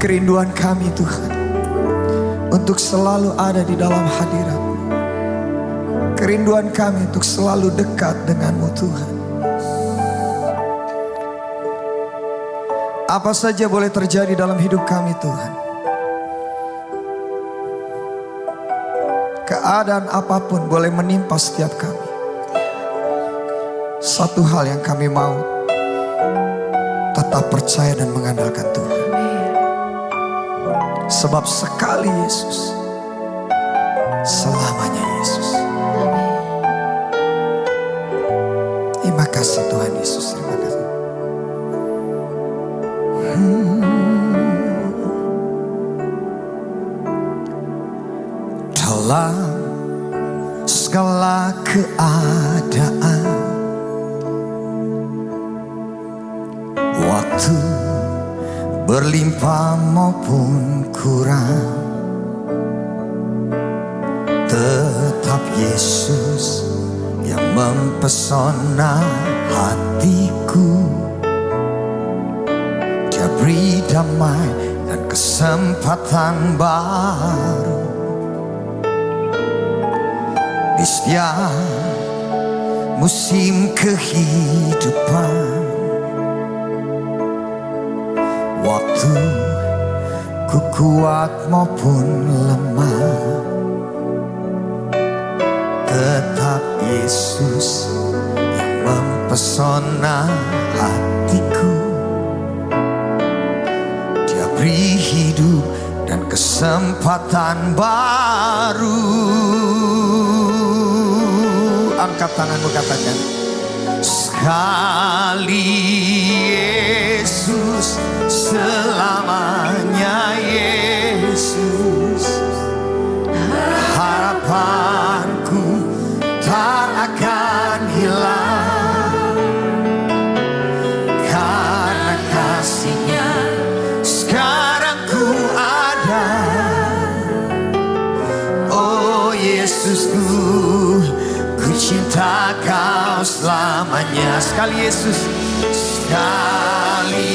kerinduan kami Tuhan untuk selalu ada di dalam hadirat. Kerinduan kami untuk selalu dekat denganmu Tuhan. Apa saja boleh terjadi dalam hidup kami Tuhan. Keadaan apapun boleh menimpa setiap kami. Satu hal yang kami mau, tetap percaya dan mengandalkan Tuhan. Sebab sekali Yesus, selamanya Yesus. Terima kasih Tuhan Yesus, terima kasih. Dalam segala keadaan, waktu berlimpah maupun kurang, tetap Yesus yang mempesona hatiku. Dia beri damai dan kesempatan baru di setiap musim kehidupan. Waktu ku kuat maupun lemah, tetap Yesus yang mempesona hatiku. Dia beri hidup dan kesempatan baru. Angkat tanganmu, katakan, sekali Yesus, selamanya Yesus. Harapanku tak akan hilang, karena kasih-Nya sekarang ku ada. Oh Yesusku, ku cinta Kau selamanya. Sekali Yesus, sekali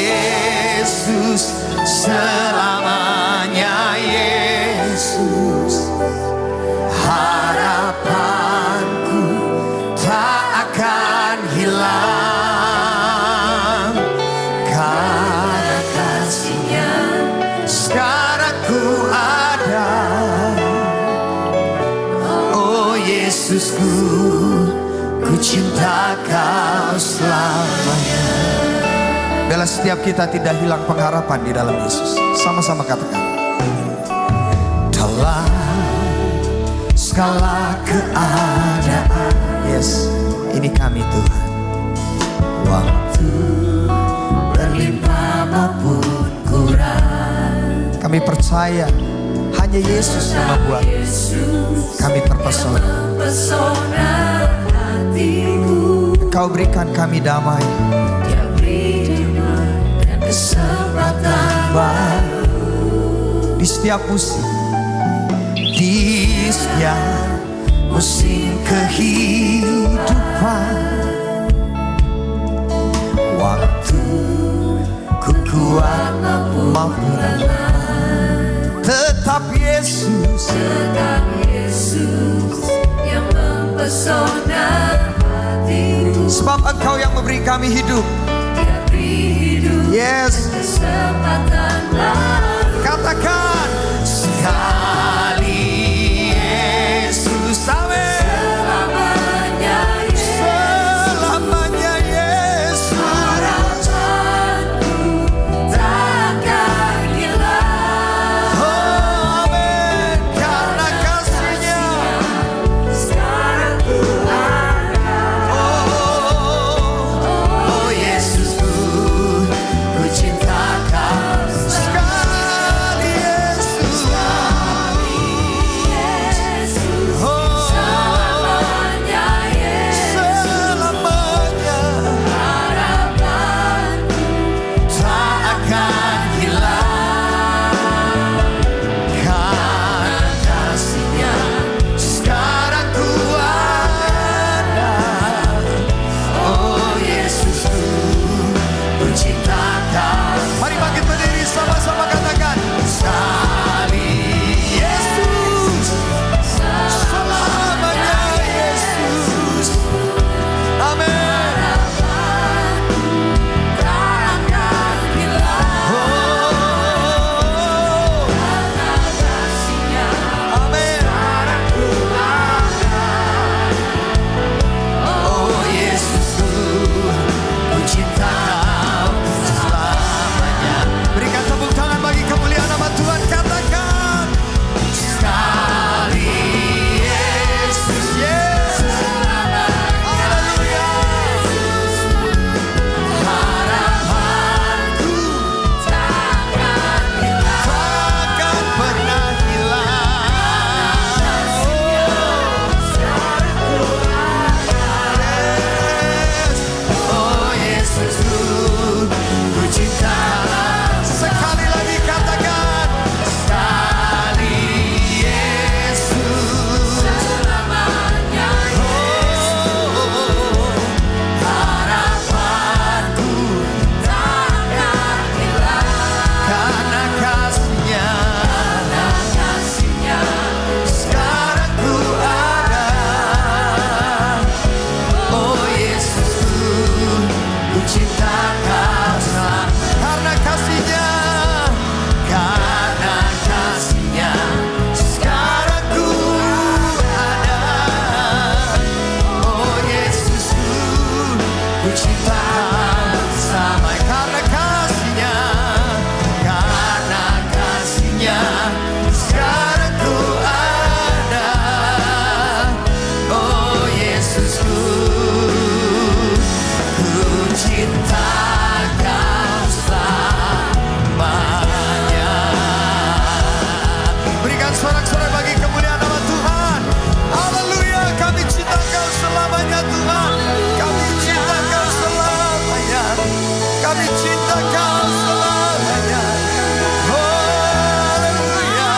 Yesus, selamanya Yesus. Harapanku tak akan hilang, karena kasih-Nya sekarang ku ada. Oh Yesusku, ku cinta Kau selamanya. Bila setiap kita tidak hilang pengharapan di dalam Yesus, sama-sama katakan, dalam segala keadaan. Yes, ini kami Tuhan. Waktu berlimpah maupun kurang, kami percaya hanya Yesus yang membuat kami terpesona. Engkau berikan kami damai, Dia beri dan kesempatan baru di setiap musim, di setiap musim kehidupan. Waktu ku kuat maupun lemah, tetap Yesus, yang mempesona hatiku. Sebab Engkau yang memberi kami hidup. Dia beri hidup, yes, kesempatan baru. Katakan, sekali Yesus, amin. Selamanya Yesus, selamanya Yesus. Harapanku takkan hilang. Oh amin, karena kasih-Nya sekarang ku ada. Oh Yesusku, ku cinta Kau sekali. cinta Kau selamanya. Karena kasih-Nya sekarang ku ada. Oh Yesusku, ku cinta Kau selamanya. Berikan sorak-sorai bagi kemuliaan nama Tuhan. Haleluya, kami cinta Kau selamanya Tuhan. Kami cinta Kau selamanya. Kami cinta Kau selamanya. Haleluya.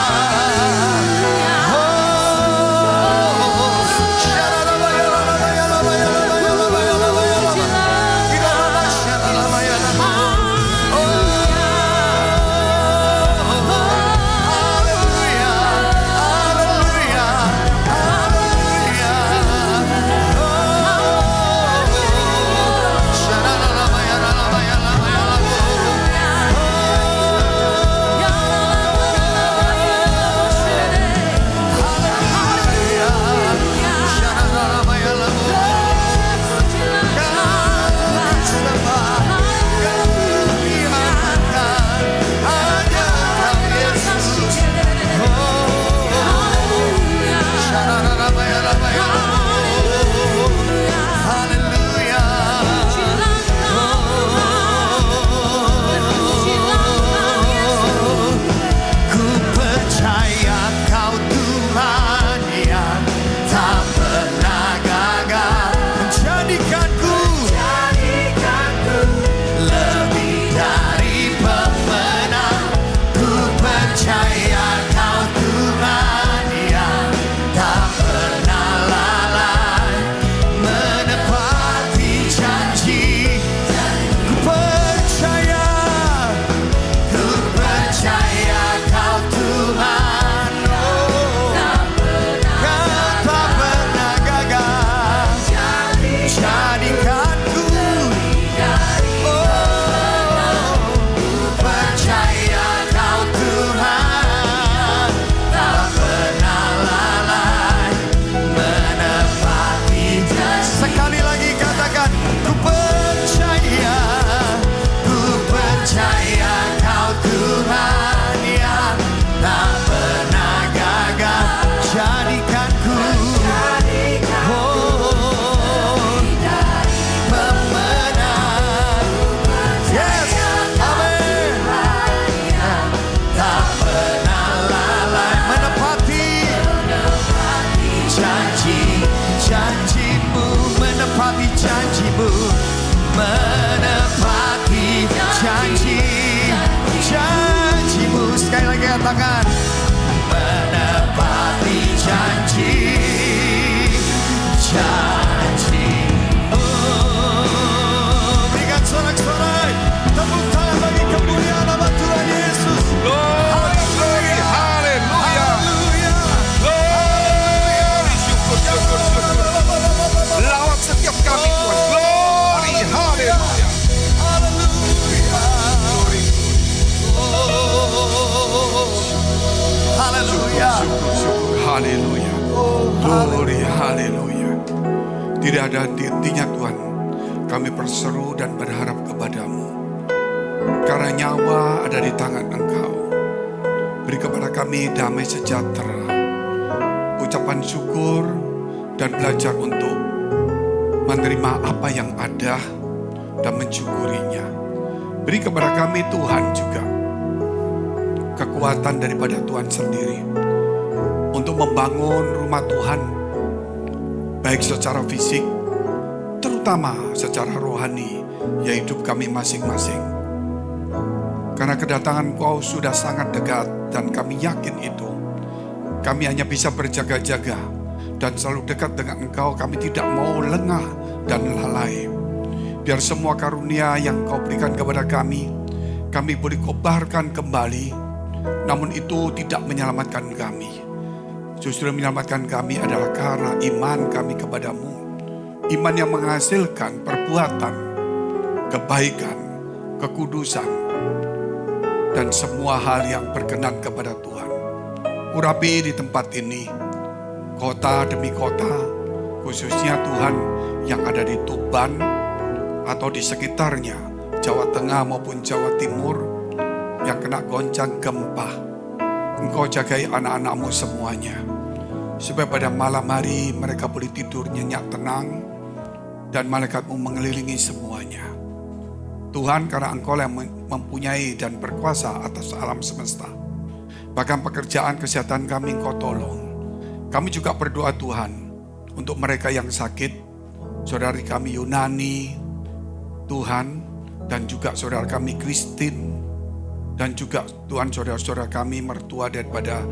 Janji-Mu, sekali lagi katakan, menepati janji-Mu. Berikan sorak-sorai, tepuk tangan bagi kemuliaan nama Tuhan Yesus. Glory, haleluya. Glory, syukur. Lawat setiap kami Tuhan. Glory, haleluya. Haleluya. Haleluya. Glory, haleluya. Tidak ada henti-hentinya Tuhan. Kami berseru dan berharap kepadamu. Karena nyawa ada di tangan Engkau. Beri kepada kami damai sejahtera, ucapan syukur, dan belajar untuk menerima apa yang ada dan mensyukurinya. Beri kepada kami Tuhan juga kekuatan daripada Tuhan sendiri untuk membangun rumah Tuhan, baik secara fisik, terutama secara rohani, yaitu hidup kami masing-masing. Karena kedatangan Kau sudah sangat dekat dan kami yakin itu. Kami hanya bisa berjaga-jaga dan selalu dekat dengan Engkau. Kami tidak mau lengah dan lalai. Biar semua karunia yang Kau berikan kepada kami boleh kobarkan kembali. Namun itu tidak menyelamatkan kami. Justru menyelamatkan kami adalah karena iman kami kepadamu. Iman yang menghasilkan perbuatan, kebaikan, kekudusan, dan semua hal yang berkenan kepada Tuhan. Urapi di tempat ini, kota demi kota, khususnya Tuhan yang ada di Tuban, atau di sekitarnya, Jawa Tengah maupun Jawa Timur, yang kena goncang gempa. Engkau jagai anak-anakmu semuanya, supaya pada malam hari mereka boleh tidur nyenyak tenang, dan malaikatmu mengelilingi semuanya. Tuhan, karena Engkau yang mempunyai dan berkuasa atas alam semesta, bahkan pekerjaan kesehatan kami Engkau tolong. Kami juga berdoa Tuhan, untuk mereka yang sakit, saudari kami Yunani, Tuhan, dan juga saudara kami Christine, dan juga Tuhan saudara-saudara kami mertua daripada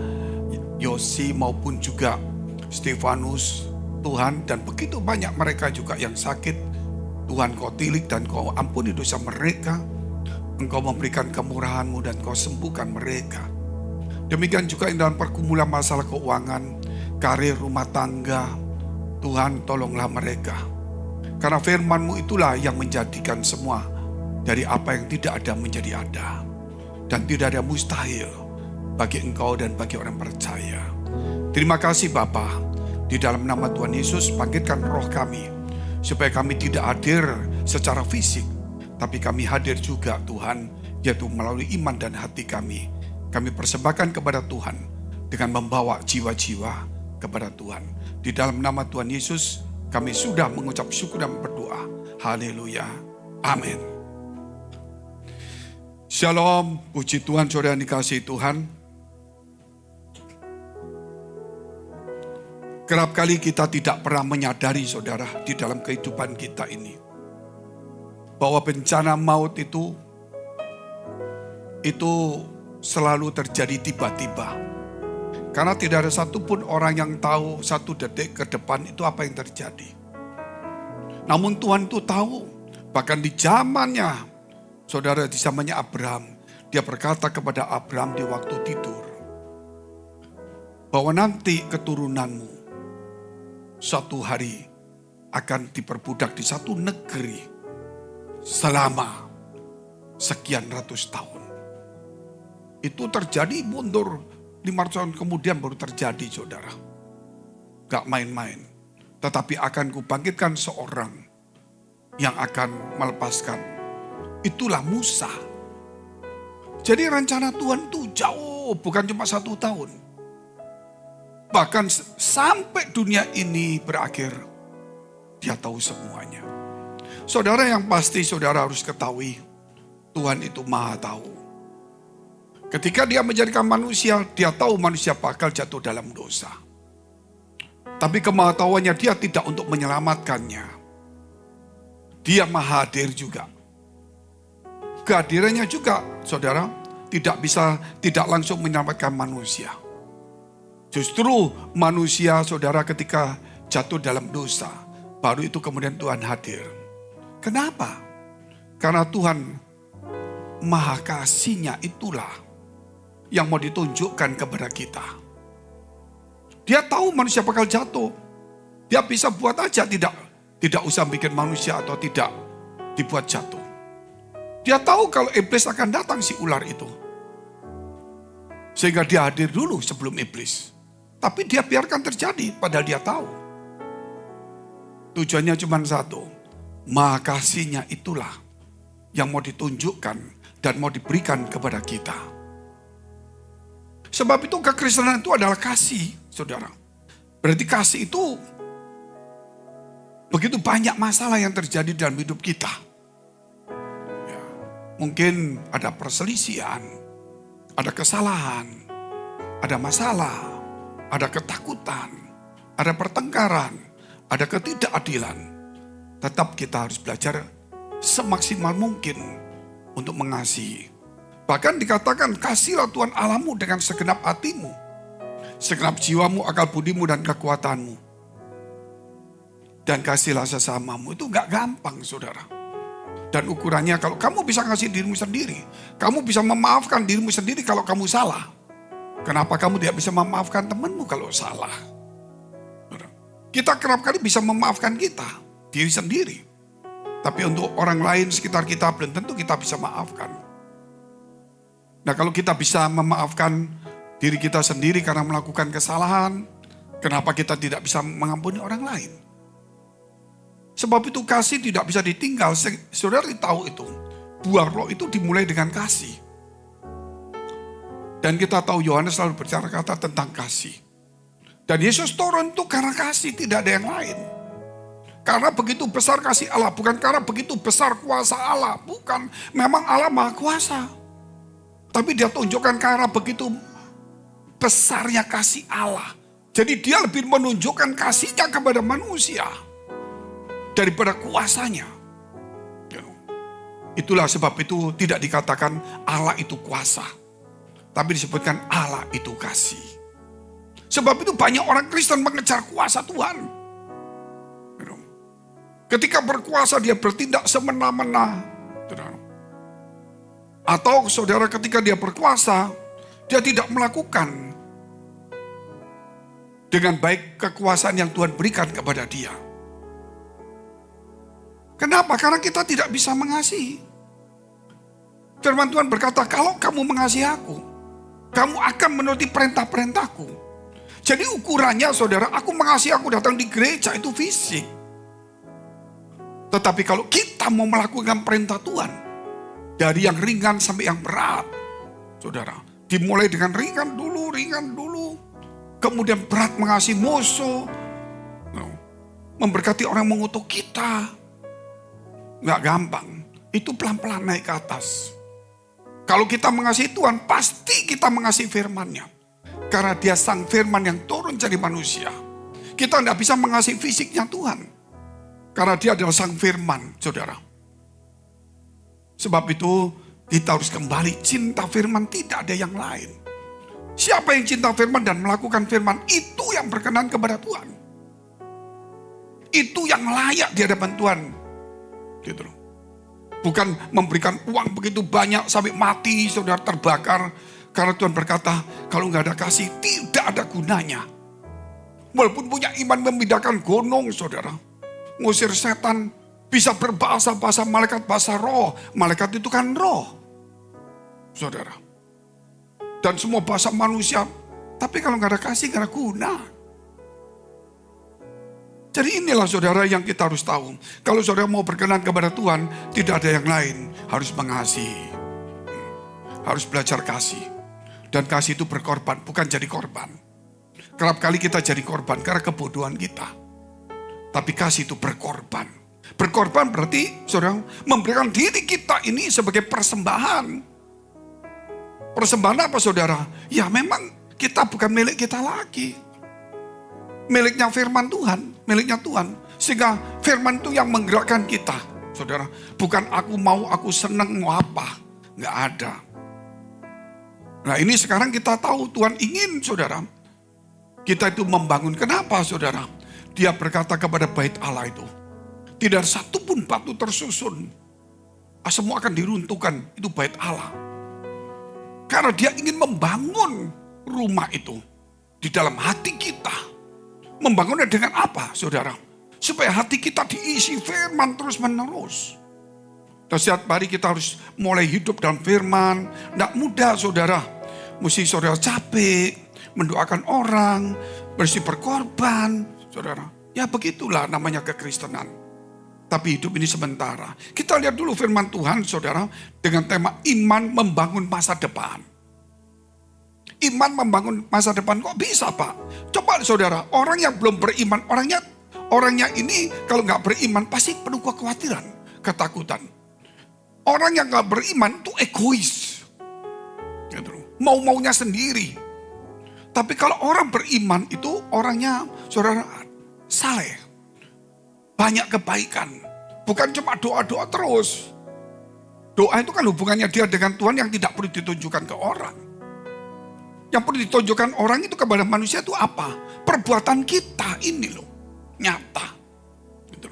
Yosi maupun juga Stefanus, Tuhan, dan begitu banyak mereka juga yang sakit. Tuhan, Kau tilik dan Kau ampuni dosa mereka. Engkau memberikan kemurahan-Mu dan Kau sembuhkan mereka. Demikian juga dalam pergumulan masalah keuangan, karir, rumah tangga, Tuhan tolonglah mereka. Karena firman-Mu itulah yang menjadikan semua dari apa yang tidak ada menjadi ada. Dan tidak ada mustahil bagi Engkau dan bagi orang percaya. Terima kasih Bapa. Di dalam nama Tuhan Yesus, bangkitkan roh kami, supaya kami tidak hadir secara fisik, tapi kami hadir juga Tuhan, yaitu melalui iman dan hati kami. Kami persembahkan kepada Tuhan dengan membawa jiwa-jiwa kepada Tuhan. Di dalam nama Tuhan Yesus, kami sudah mengucap syukur dan berdoa. Haleluya. Amin. Shalom, puji Tuhan, saudara yang dikasihi Tuhan. Kerap kali kita tidak pernah menyadari, saudara, di dalam kehidupan kita ini, bahwa bencana maut itu selalu terjadi tiba-tiba. Karena tidak ada satupun orang yang tahu satu detik ke depan itu apa yang terjadi. Namun Tuhan itu tahu, bahkan di zamannya, saudara, di zamannya Abraham, dia berkata kepada Abraham di waktu tidur, bahwa nanti keturunanmu suatu hari akan diperbudak di satu negeri selama sekian ratus tahun. Itu terjadi mundur 500 tahun kemudian baru terjadi, saudara. Gak main-main. Tetapi akan kubangkitkan seorang yang akan melepaskan. Itulah Musa. Jadi rencana Tuhan itu jauh, bukan cuma 1 tahun. Bahkan sampai dunia ini berakhir, dia tahu semuanya. Saudara, yang pasti saudara harus ketahui, Tuhan itu maha tahu. Ketika dia menjadikan manusia, dia tahu manusia bakal jatuh dalam dosa. Tapi kemahatauannya dia tidak untuk menyelamatkannya. Dia maha hadir juga. Kehadirannya juga, saudara, tidak langsung menyelamatkan manusia. Justru manusia, saudara, ketika jatuh dalam dosa, baru itu kemudian Tuhan hadir. Kenapa? Karena Tuhan maha kasihnya itulah yang mau ditunjukkan kepada kita. Dia tahu manusia bakal jatuh. Dia bisa buat aja tidak usah bikin manusia atau tidak dibuat jatuh. Dia tahu kalau iblis akan datang, si ular itu. Sehingga dia hadir dulu sebelum iblis. Tapi dia biarkan terjadi, padahal dia tahu. Tujuannya cuma satu. Maha kasihnya itulah yang mau ditunjukkan dan mau diberikan kepada kita. Sebab itu kekristenan itu adalah kasih, saudara. Berarti kasih itu begitu banyak masalah yang terjadi dalam hidup kita. Ya, mungkin ada perselisihan, ada kesalahan, ada masalah, ada ketakutan, ada pertengkaran, ada ketidakadilan. Tetap kita harus belajar semaksimal mungkin untuk mengasihi. Bahkan dikatakan, kasihlah Tuhan Allahmu dengan segenap hatimu, segenap jiwamu, akal budimu, dan kekuatanmu. Dan kasihlah sesamamu. Itu gak gampang, saudara. Dan ukurannya, kalau kamu bisa kasih dirimu sendiri, kamu bisa memaafkan dirimu sendiri kalau kamu salah. Kenapa kamu tidak bisa memaafkan temanmu kalau salah? Kita kerap kali bisa memaafkan diri sendiri. Tapi untuk orang lain sekitar kita belum tentu kita bisa maafkan. Nah, kalau kita bisa memaafkan diri kita sendiri karena melakukan kesalahan, kenapa kita tidak bisa mengampuni orang lain? Sebab itu kasih tidak bisa ditinggal. Saudara tahu itu. Buah roh itu dimulai dengan kasih. Dan kita tahu Yohanes selalu berbicara kata tentang kasih. Dan Yesus turun itu karena kasih, tidak ada yang lain. Karena begitu besar kasih Allah, bukan karena begitu besar kuasa Allah. Bukan, memang Allah maha kuasa. Tapi dia tunjukkan karena begitu besarnya kasih Allah. Jadi dia lebih menunjukkan kasihnya kepada manusia daripada kuasanya. Itulah sebab itu tidak dikatakan Allah itu kuasa. Tapi disebutkan Allah itu kasih. Sebab itu banyak orang Kristen mengejar kuasa Tuhan. Ketika berkuasa dia bertindak semena-mena. Atau saudara ketika dia berkuasa, dia tidak melakukan dengan baik kekuasaan yang Tuhan berikan kepada dia. Kenapa? Karena kita tidak bisa mengasihi. Firman Tuhan berkata, kalau kamu mengasihi aku, kamu akan menuruti perintah-perintahku. Jadi ukurannya saudara, aku mengasihi, aku datang di gereja itu fisik. Tetapi kalau kita mau melakukan perintah Tuhan, dari yang ringan sampai yang berat, saudara, dimulai dengan ringan dulu, kemudian berat mengasihi musuh, memberkati orang yang mengutuk kita, nggak gampang. Itu pelan-pelan naik ke atas. Kalau kita mengasihi Tuhan, pasti kita mengasihi firman-Nya. Karena dia sang firman yang turun jadi manusia. Kita tidak bisa mengasihi fisiknya Tuhan. Karena dia adalah sang firman, saudara. Sebab itu kita harus kembali cinta firman, tidak ada yang lain. Siapa yang cinta firman dan melakukan firman, itu yang berkenan kepada Tuhan. Itu yang layak di hadapan Tuhan. Gitu loh. Bukan memberikan uang begitu banyak sampai mati, saudara, terbakar. Karena Tuhan berkata, kalau nggak ada kasih, tidak ada gunanya. Walaupun punya iman memindahkan gunung, saudara. Ngusir setan, bisa berbahasa-bahasa malaikat, bahasa roh. Malaikat itu kan roh, saudara. Dan semua bahasa manusia. Tapi kalau nggak ada kasih, nggak ada guna. Jadi inilah saudara yang kita harus tahu. Kalau saudara mau berkenan kepada Tuhan, tidak ada yang lain. Harus mengasihi. Harus belajar kasih. Dan kasih itu berkorban, bukan jadi korban. Kerap kali kita jadi korban karena kebodohan kita. Tapi kasih itu berkorban. Berkorban berarti saudara memberikan diri kita ini sebagai persembahan. Persembahan apa saudara? Ya memang kita bukan milik kita lagi. Miliknya firman Tuhan, miliknya Tuhan. Sehingga firman itu yang menggerakkan kita, saudara. Bukan aku mau, aku senang, mau apa. Nggak ada. Nah ini sekarang kita tahu Tuhan ingin, saudara. Kita itu membangun. Kenapa, saudara? Dia berkata kepada bait Allah itu, tidak ada satupun batu tersusun. Semua akan diruntuhkan, itu bait Allah. Karena dia ingin membangun rumah itu di dalam hati kita. Membangunnya dengan apa, saudara? Supaya hati kita diisi firman terus menerus. Dan setiap hari kita harus mulai hidup dalam firman. Tidak mudah, saudara. Mesti saudara capek, mendoakan orang, bersih berkorban, saudara. Ya begitulah namanya kekristenan. Tapi hidup ini sementara. Kita lihat dulu firman Tuhan, saudara, dengan tema iman membangun masa depan. Iman membangun masa depan kok bisa, Pak? Coba saudara, orang yang belum beriman, orangnya ini kalau nggak beriman pasti penuh kekhawatiran, ketakutan. Orang yang nggak beriman itu egois, gitu. Mau-maunya sendiri. Tapi kalau orang beriman itu orangnya, saudara, saleh, banyak kebaikan, bukan cuma doa-doa terus. Doa itu kan hubungannya dia dengan Tuhan yang tidak perlu ditunjukkan ke orang. Yang perlu ditunjukkan orang itu kepada manusia itu apa? Perbuatan kita ini loh, nyata. Gitu.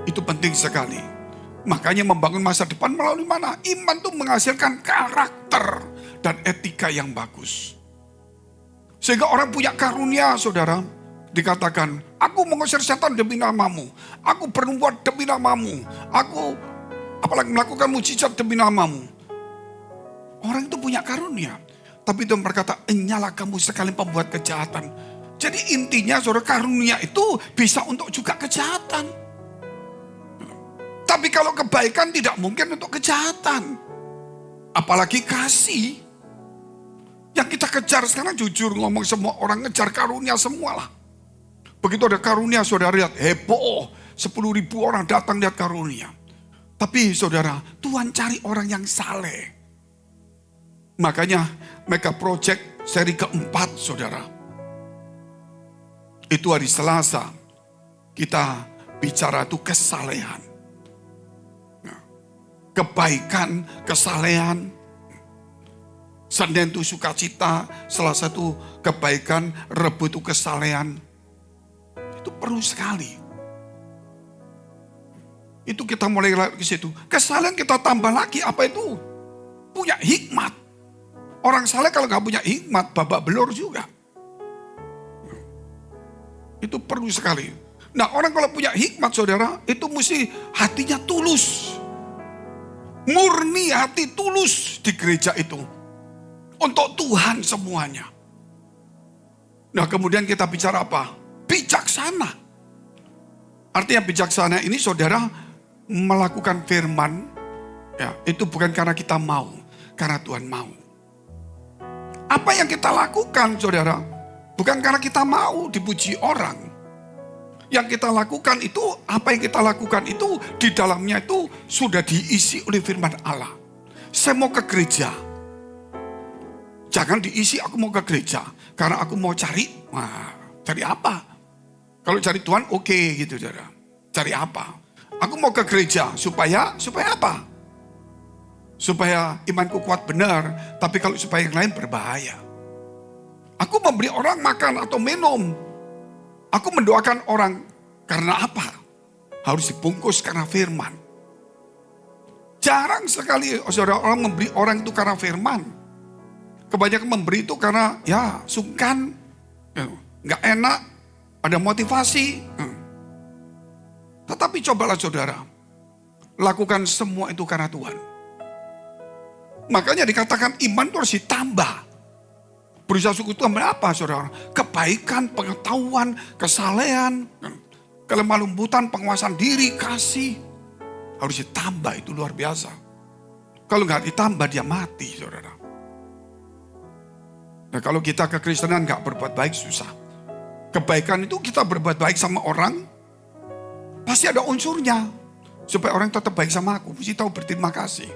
Itu penting sekali. Makanya membangun masa depan melalui mana? Iman itu menghasilkan karakter dan etika yang bagus. Sehingga orang punya karunia, saudara. Dikatakan, aku mengusir setan demi namamu. Aku berbuat demi namamu. Aku apalagi melakukan mujizat demi namamu. Orang itu punya karunia. Tapi Tuhan berkata, enyalah kamu sekali pembuat kejahatan. Jadi intinya saudara, karunia itu bisa untuk juga kejahatan. Tapi kalau kebaikan tidak mungkin untuk kejahatan. Apalagi kasih. Yang kita kejar sekarang, jujur ngomong, semua orang ngejar karunia semualah. Begitu ada karunia, saudara lihat heboh. 10.000 orang datang lihat karunia. Tapi saudara, Tuhan cari orang yang saleh. Makanya Mega Project seri keempat, saudara. Itu hari Selasa. Kita bicara itu kesalehan. Nah, kebaikan, kesalehan. Senin itu sukacita, Selasa itu kebaikan, Rebu itu kesalehan. Itu perlu sekali. Itu kita mulai ke situ. Kesalehan kita tambah lagi, apa itu? Punya hikmat. Orang saleh kalau gak punya hikmat, babak belur juga. Itu perlu sekali. Nah, orang kalau punya hikmat, saudara, itu mesti hatinya tulus. Murni hati tulus di gereja itu. Untuk Tuhan semuanya. Nah, kemudian kita bicara apa? Bijaksana. Artinya bijaksana ini, saudara, melakukan firman, ya, itu bukan karena kita mau, karena Tuhan mau. Apa yang kita lakukan, saudara, bukan karena kita mau dipuji orang. Yang kita lakukan itu, apa yang kita lakukan itu, di dalamnya itu sudah diisi oleh firman Allah. Saya mau ke gereja. Jangan diisi aku mau ke gereja. Karena aku mau cari, cari apa? Kalau cari Tuhan oke, gitu saudara. Cari apa? Aku mau ke gereja supaya apa? Supaya imanku kuat benar. Tapi kalau supaya yang lain berbahaya. Aku memberi orang makan atau minum. Aku mendoakan orang karena apa? Harus dibungkus karena firman. Jarang sekali saudara orang memberi orang itu karena firman. Kebanyakan memberi itu karena ya sungkan, nggak enak, ada motivasi. Tetapi cobalah saudara, lakukan semua itu karena Tuhan. Makanya dikatakan iman itu harus ditambah. Berusaha suku Tuhan apa saudara? Kebaikan, pengetahuan, kesalehan, kelemah lembutan, penguasaan diri, kasih. Harus ditambah, itu luar biasa. Kalau nggak ditambah dia mati saudara. Nah, kalau kita kekristenan nggak berbuat baik susah. Kebaikan itu kita berbuat baik sama orang, pasti ada unsurnya. Supaya orang tetap baik sama aku, mesti tahu berterima kasih.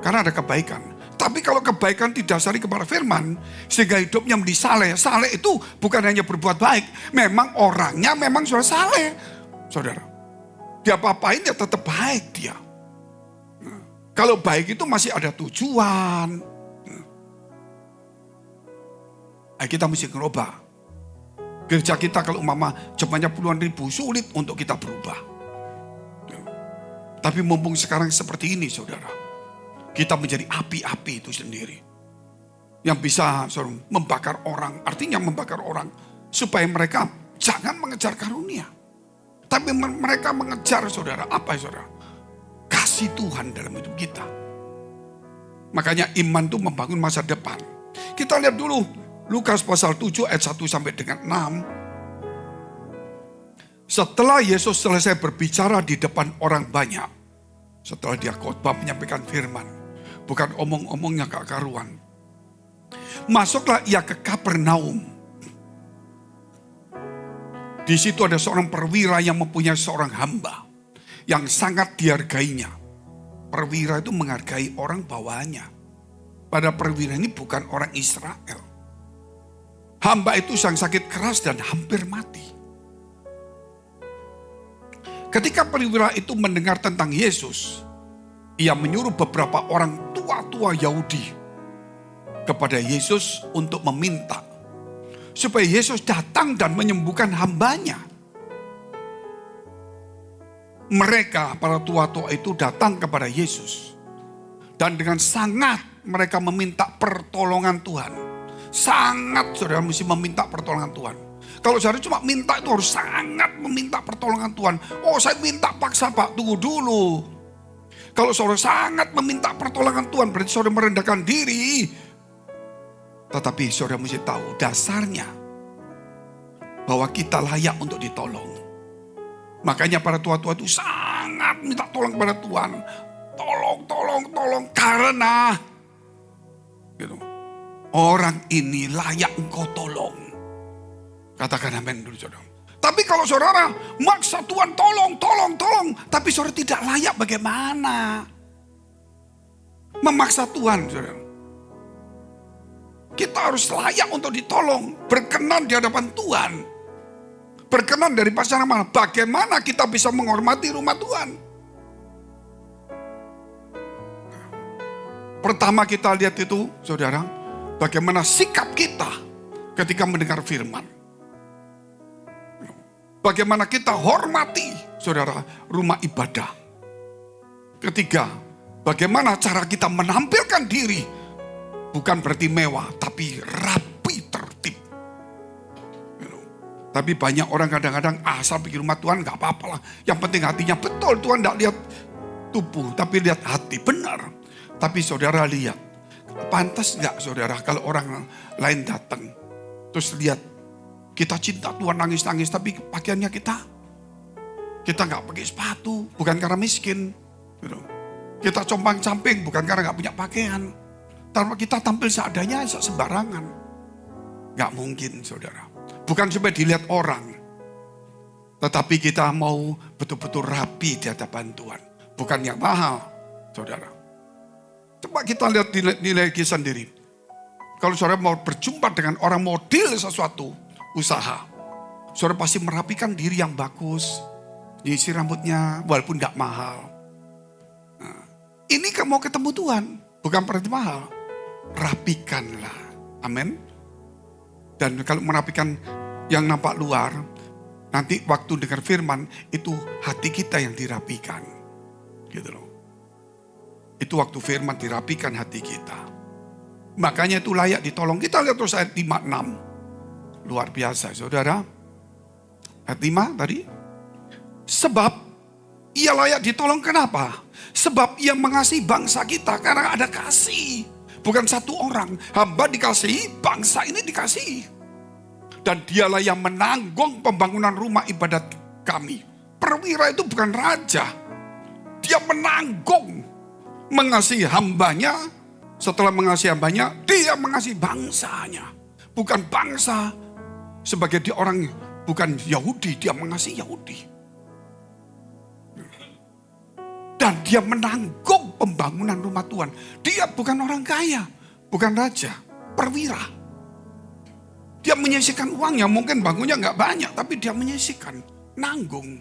Karena ada kebaikan. Tapi kalau kebaikan didasari kepada firman, sehingga hidupnya menjadi saleh. Saleh itu bukan hanya berbuat baik. Memang orangnya memang sudah saleh. Saudara, dia apa-apain ya tetap baik dia. Nah, kalau baik itu masih ada tujuan. Kita mesti ngerubah. Gereja kita kalau umpama jemaatnya puluhan ribu, sulit untuk kita berubah. Tapi mumpung sekarang seperti ini saudara, kita menjadi api-api itu sendiri. Yang bisa saudara, membakar orang, artinya membakar orang. Supaya mereka jangan mengejar karunia. Tapi mereka mengejar saudara, apa saudara? Kasih Tuhan dalam hidup kita. Makanya iman itu membangun masa depan. Kita lihat dulu. Lukas pasal 7 ayat 1 sampai dengan 6. Setelah Yesus selesai berbicara di depan orang banyak. Setelah dia khotbah menyampaikan firman. Bukan omong-omongnya gak karuan. Masuklah ia ke Kapernaum. Di situ ada seorang perwira yang mempunyai seorang hamba. Yang sangat dihargainya. Perwira itu menghargai orang bawahannya. Pada perwira ini bukan orang Israel. Hamba itu sang sakit keras dan hampir mati. Ketika perwira itu mendengar tentang Yesus, ia menyuruh beberapa orang tua-tua Yahudi kepada Yesus untuk meminta supaya Yesus datang dan menyembuhkan hambanya. Mereka, para tua-tua itu datang kepada Yesus. Dan dengan sangat mereka meminta pertolongan Tuhan. Sangat saudara mesti meminta pertolongan Tuhan. Kalau saudara cuma minta itu harus sangat meminta pertolongan Tuhan. Oh saya minta paksa Pak, tunggu dulu. Kalau saudara sangat meminta pertolongan Tuhan berarti saudara merendahkan diri. Tetapi saudara mesti tahu dasarnya bahwa kita layak untuk ditolong. Makanya para tua-tua itu sangat minta tolong kepada Tuhan. Tolong. Karena gitu, orang ini layak engkau tolong. Katakan amin dulu saudara. Tapi kalau saudara maksa Tuhan tolong. Tapi saudara tidak layak, bagaimana? Memaksa Tuhan saudara. Kita harus layak untuk ditolong. Berkenan di hadapan Tuhan. Berkenan dari pasangan mana? Bagaimana kita bisa menghormati rumah Tuhan? Pertama kita lihat itu, saudara, bagaimana sikap kita ketika mendengar firman. Bagaimana kita hormati, saudara, rumah ibadah. Ketiga, bagaimana cara kita menampilkan diri. Bukan berarti mewah, tapi rapi, tertib. Tapi banyak orang kadang-kadang asal pergi rumah Tuhan gak apa-apa lah. Yang penting hatinya betul, Tuhan gak lihat tubuh, tapi lihat hati, benar. Tapi saudara lihat, pantas gak saudara kalau orang lain datang. Terus lihat, kita cinta Tuhan nangis-nangis, tapi pakaiannya kita gak pakai sepatu, bukan karena miskin. Kita compang-camping, bukan karena gak punya pakaian. Tapi kita tampil seadanya, sembarangan. Gak mungkin saudara. Bukan supaya dilihat orang. Tetapi kita mau betul-betul rapi di hadapan Tuhan. Bukan yang mahal, saudara. Coba kita lihat nilai kita sendiri. Kalau saudara mau berjumpa dengan orang model sesuatu, usaha. Saudara pasti merapikan diri yang bagus. Nyisir rambutnya, walaupun gak mahal. Nah, ini kan mau ketemu Tuhan, bukan berarti mahal. Rapikanlah, amin. Dan kalau merapikan yang nampak luar, nanti waktu dengar firman, itu hati kita yang dirapikan. Gitu loh. Itu waktu firman dirapikan hati kita. Makanya itu layak ditolong. Kita lihat terus ayat 5-6. Luar biasa saudara. Ayat 5 tadi. Sebab ia layak ditolong, kenapa? Sebab ia mengasihi bangsa kita karena ada kasih. Bukan satu orang. Hamba dikasihi, bangsa ini dikasihi. Dan dialah yang menanggung pembangunan rumah ibadat kami. Perwira itu bukan raja. Dia menanggung. Mengasihi hambanya. Setelah mengasihi hambanya, dia mengasihi bangsanya. Bukan bangsa. Sebagai dia orang, bukan Yahudi, dia mengasihi Yahudi. Dan dia menanggung pembangunan rumah Tuhan. Dia bukan orang kaya, bukan raja, perwira. Dia menyisihkan uangnya, mungkin bangunnya gak banyak, tapi dia menyisihkan, nanggung.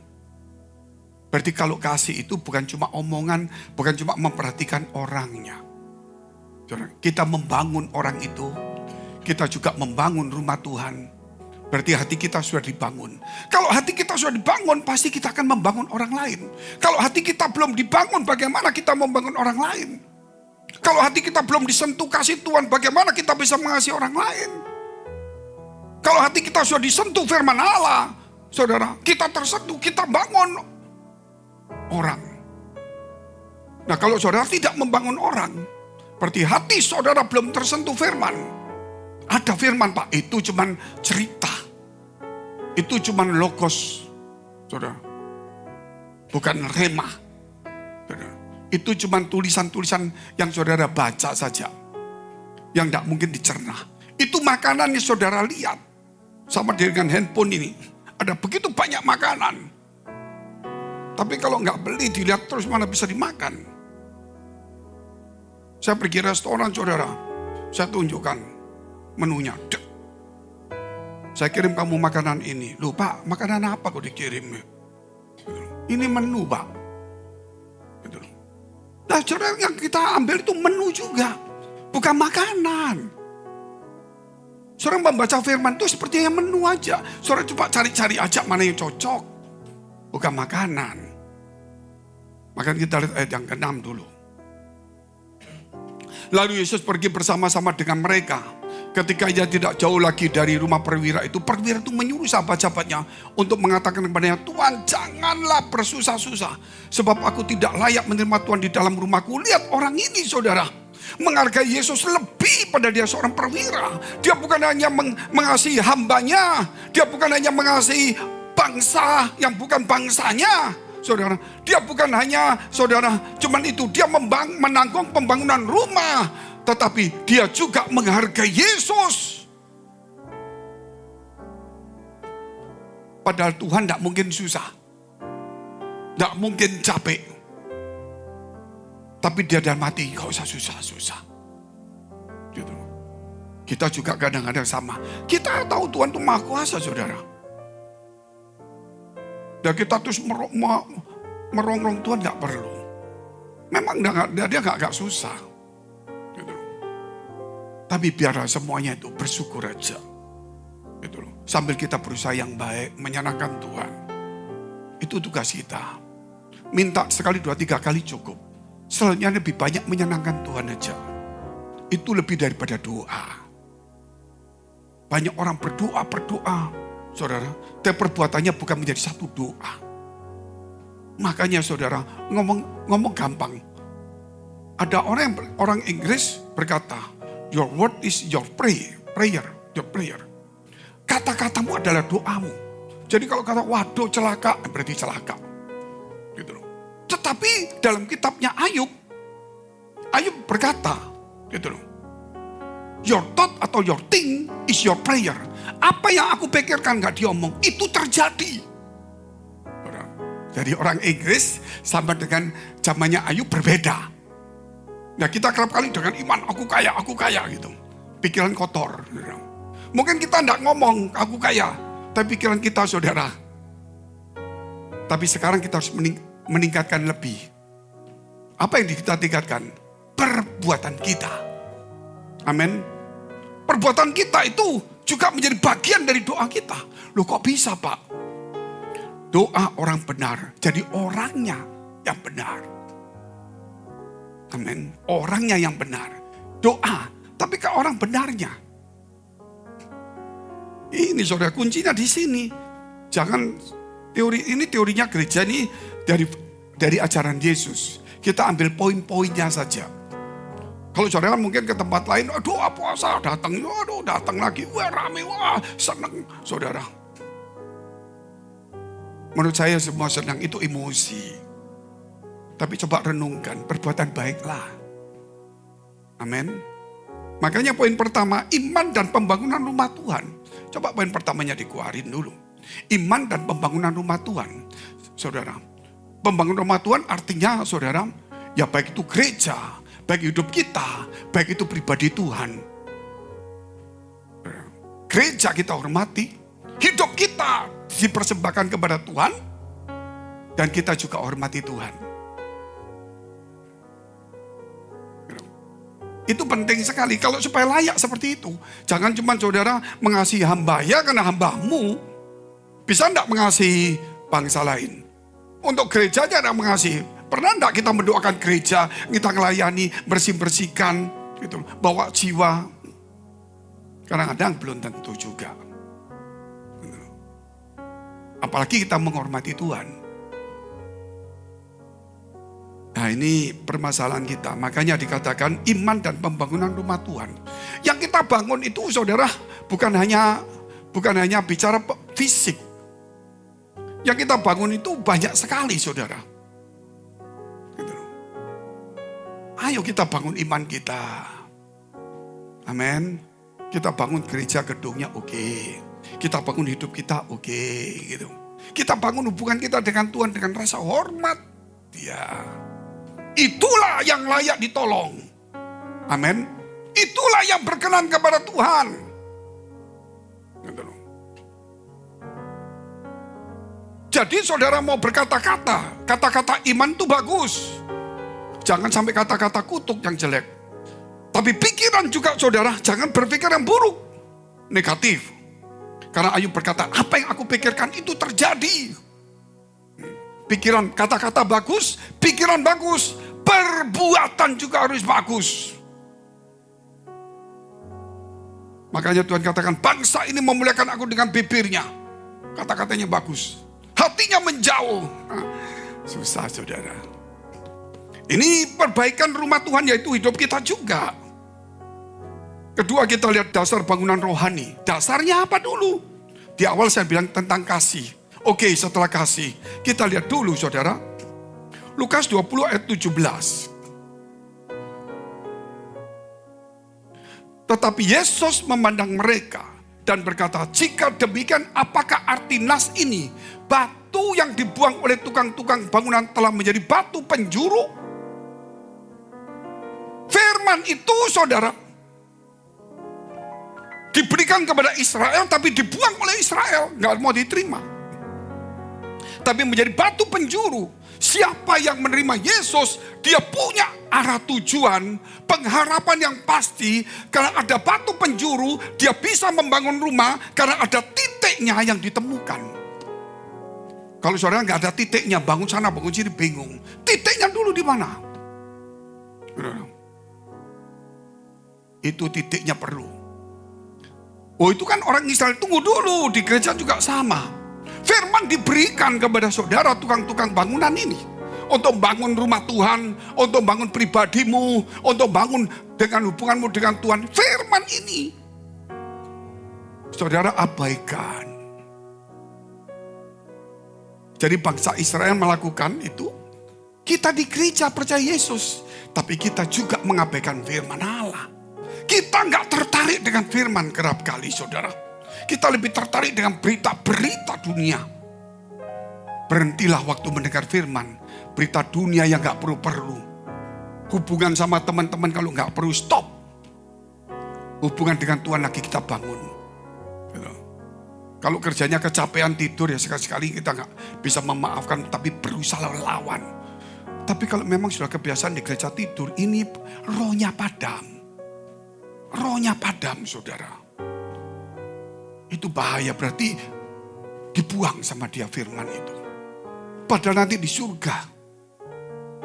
Berarti kalau kasih itu bukan cuma omongan, bukan cuma memperhatikan orangnya. Kita membangun orang itu, kita juga membangun rumah Tuhan. Berarti hati kita sudah dibangun. Kalau hati kita sudah dibangun, pasti kita akan membangun orang lain. Kalau hati kita belum dibangun, bagaimana kita membangun orang lain? Kalau hati kita belum disentuh kasih Tuhan, bagaimana kita bisa mengasihi orang lain? Kalau hati kita sudah disentuh firman Allah, saudara, kita tersentuh, kita bangun orang. Nah, kalau saudara tidak membangun orang, berarti hati saudara belum tersentuh firman. Ada firman, Pak, itu cuman cerita. Itu cuman logos, saudara. Bukan rema. Saudara. Itu cuman tulisan-tulisan yang saudara baca saja. Yang tidak mungkin dicerna. Itu makanan yang saudara lihat. Sama dengan handphone ini. Ada begitu banyak makanan. Tapi kalau nggak beli, dilihat terus mana bisa dimakan. Saya pergi restoran, saudara. Saya tunjukkan menunya. Saya kirim kamu makanan ini. Loh Pak, makanan apa kok dikirim? Ini menu Pak. Nah saudara, yang kita ambil itu menu juga. Bukan makanan. Saudara membaca firman itu seperti yang menu aja. Saudara coba cari-cari aja mana yang cocok. Bukan makanan. Makanya kita lihat ayat yang ke-6 dulu. Lalu Yesus pergi bersama-sama dengan mereka. Ketika ia tidak jauh lagi dari rumah perwira itu menyuruh sahabat-sahabatnya untuk mengatakan kepadanya, Tuhan janganlah bersusah-susah. Sebab aku tidak layak menerima Tuhan di dalam rumahku. Lihat orang ini saudara. Menghargai Yesus lebih pada dia seorang perwira. Dia bukan hanya mengasihi hambanya. Dia bukan hanya mengasihi bangsa yang bukan bangsanya. Saudara, dia bukan hanya, saudara, cuman itu. Dia menanggung pembangunan rumah. Tetapi dia juga menghargai Yesus. Padahal Tuhan tidak mungkin susah. Tidak mungkin capek. Tapi dia dan mati, gak usah susah-susah. Gitu. Kita juga kadang-kadang sama. Kita tahu Tuhan itu Maha Kuasa, saudara. Dan kita terus merongrong Tuhan gak perlu. Memang dia gak susah. Gitu. Tapi biarlah semuanya itu bersyukur aja. Gitu loh. Sambil kita berusaha yang baik, menyenangkan Tuhan. Itu tugas kita. Minta sekali, 2, 3 kali cukup. Selanjutnya lebih banyak menyenangkan Tuhan aja. Itu lebih daripada doa. Banyak orang berdoa, saudara. Tapi perbuatannya bukan menjadi satu doa. Makanya saudara, ngomong gampang. Ada orang Inggris berkata, your word is your prayer. Kata-katamu adalah doamu. Jadi kalau kata waduh celaka, berarti celaka. Gitu loh. Tetapi dalam kitabnya Ayub berkata, gitu loh. Your thought atau your think is your prayer. Apa yang aku pikirkan gak diomong, itu terjadi. Jadi orang Inggris sama dengan zamannya Ayub berbeda. Nah kita kerap kali dengan iman, aku kaya gitu. Pikiran kotor. Gitu. Mungkin kita tidak ngomong, aku kaya. Tapi pikiran kita, saudara. Tapi sekarang kita harus meningkatkan lebih. Apa yang kita tingkatkan? Perbuatan kita. Amin. Perbuatan kita itu juga menjadi bagian dari doa kita. Loh kok bisa Pak? Doa orang benar. Jadi orangnya yang benar. Amin. Orangnya yang benar. Doa. Tapi ke orang benarnya. Ini saudara kuncinya di sini. Jangan teorinya gereja ini dari ajaran Yesus. Kita ambil poin-poinnya saja. Kalau saudara mungkin ke tempat lain, aduh puasa datang lagi, wah rame, wah senang saudara. Menurut saya semua senang itu emosi. Tapi coba renungkan, perbuatan baiklah. Amin. Makanya poin pertama, iman dan pembangunan rumah Tuhan. Coba poin pertamanya dikeluarin dulu. Iman dan pembangunan rumah Tuhan. Saudara, pembangunan rumah Tuhan artinya saudara, ya baik itu gereja, baik hidup kita, baik itu pribadi Tuhan. Gereja kita hormati, hidup kita dipersembahkan kepada Tuhan, dan kita juga hormati Tuhan. Itu penting sekali. Kalau supaya layak seperti itu, jangan cuma saudara mengasihi hamba ya karena hambamu. Bisa enggak mengasihi bangsa lain? Untuk gereja aja enggak mengasihi. Pernah enggak kita mendoakan gereja, kita melayani, bersih-bersihkan, gitu, bawa jiwa? Kadang-kadang belum tentu juga. Apalagi kita menghormati Tuhan. Nah ini permasalahan kita. Makanya dikatakan iman dan pembangunan rumah Tuhan. Yang kita bangun itu saudara bukan hanya bicara fisik. Yang kita bangun itu banyak sekali saudara. Gitu. Ayo kita bangun iman kita. Amin. Kita bangun gereja gedungnya oke. Kita bangun hidup kita oke. Gitu. Kita bangun hubungan kita dengan Tuhan dengan rasa hormat. Ya. Itulah yang layak ditolong. Amin. Itulah yang berkenan kepada Tuhan. Jadi saudara mau berkata-kata, kata-kata iman itu bagus. Jangan sampai kata-kata kutuk yang jelek. Tapi pikiran juga saudara, jangan berpikir yang buruk, negatif. Karena Ayub berkata, apa yang aku pikirkan itu terjadi. Pikiran, kata-kata bagus, pikiran bagus, perbuatan juga harus bagus. Makanya Tuhan katakan, bangsa ini memuliakan aku dengan bibirnya. Kata-katanya bagus. Hatinya menjauh. Susah saudara. Ini perbaikan rumah Tuhan yaitu hidup kita juga. Kedua, kita lihat dasar bangunan rohani. Dasarnya apa dulu? Di awal saya bilang tentang kasih. Oke, setelah kasih, kita lihat dulu saudara. Lukas 20 ayat 17. Tetapi Yesus memandang mereka dan berkata, jika demikian apakah arti nas ini? Batu yang dibuang oleh tukang-tukang bangunan telah menjadi batu penjuru? Firman itu saudara diberikan kepada Israel tapi dibuang oleh Israel, nggak mau diterima. Tapi menjadi batu penjuru. Siapa yang menerima Yesus, dia punya arah tujuan, pengharapan yang pasti. Karena ada batu penjuru, dia bisa membangun rumah karena ada titiknya yang ditemukan. Kalau saudara nggak ada titiknya, bangun sana, bangun sini, bingung. Titiknya dulu di mana? Itu titiknya perlu. Oh, itu kan orang Israel, tunggu dulu, di gereja juga sama. Firman diberikan kepada saudara tukang-tukang bangunan ini. Untuk bangun rumah Tuhan, untuk bangun pribadimu, untuk bangun dengan hubunganmu dengan Tuhan. Firman ini saudara abaikan. Jadi bangsa Israel melakukan itu. Kita di gereja percaya Yesus, tapi kita juga mengabaikan firman Allah. Kita nggak tertarik dengan firman kerap kali saudara. Kita lebih tertarik dengan berita-berita dunia. Berhentilah waktu mendengar firman. Berita dunia yang gak perlu-perlu. Hubungan sama teman-teman kalau gak perlu, stop. Hubungan dengan Tuhan lagi kita bangun. Kalau kerjanya kecapean tidur ya sekali-sekali kita gak bisa memaafkan. Tapi berusaha lawan. Tapi kalau memang sudah kebiasaan di gereja tidur, ini rohnya padam. Rohnya padam saudara. Itu bahaya, berarti dibuang sama dia firman itu. Padahal nanti di surga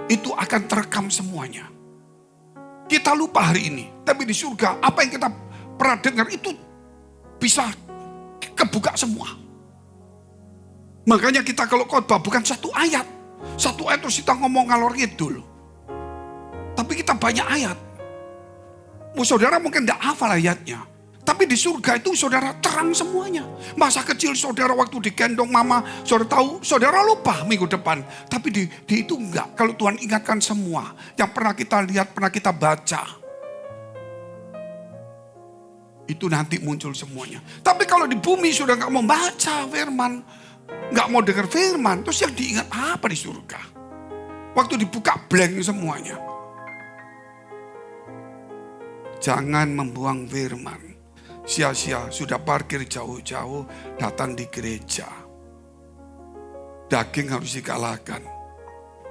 itu akan terekam semuanya. Kita lupa hari ini, tapi di surga apa yang kita pernah dengar itu bisa kebuka semua. Makanya kita kalau khotbah bukan satu ayat terus kita ngomong ngalor ngidul. Tapi kita banyak ayat. Saudara mungkin tidak hafal ayatnya. Tapi di surga itu saudara terang semuanya. Masa kecil saudara waktu digendong mama, saudara tahu, saudara lupa minggu depan. Tapi di itu enggak. Kalau Tuhan ingatkan semua yang pernah kita lihat, pernah kita baca. Itu nanti muncul semuanya. Tapi kalau di bumi sudah enggak mau baca firman, enggak mau dengar firman, terus yang diingat apa di surga? Waktu dibuka blank semuanya. Jangan membuang firman. Sia-sia sudah parkir jauh-jauh datang di gereja. Daging harus dikalahkan.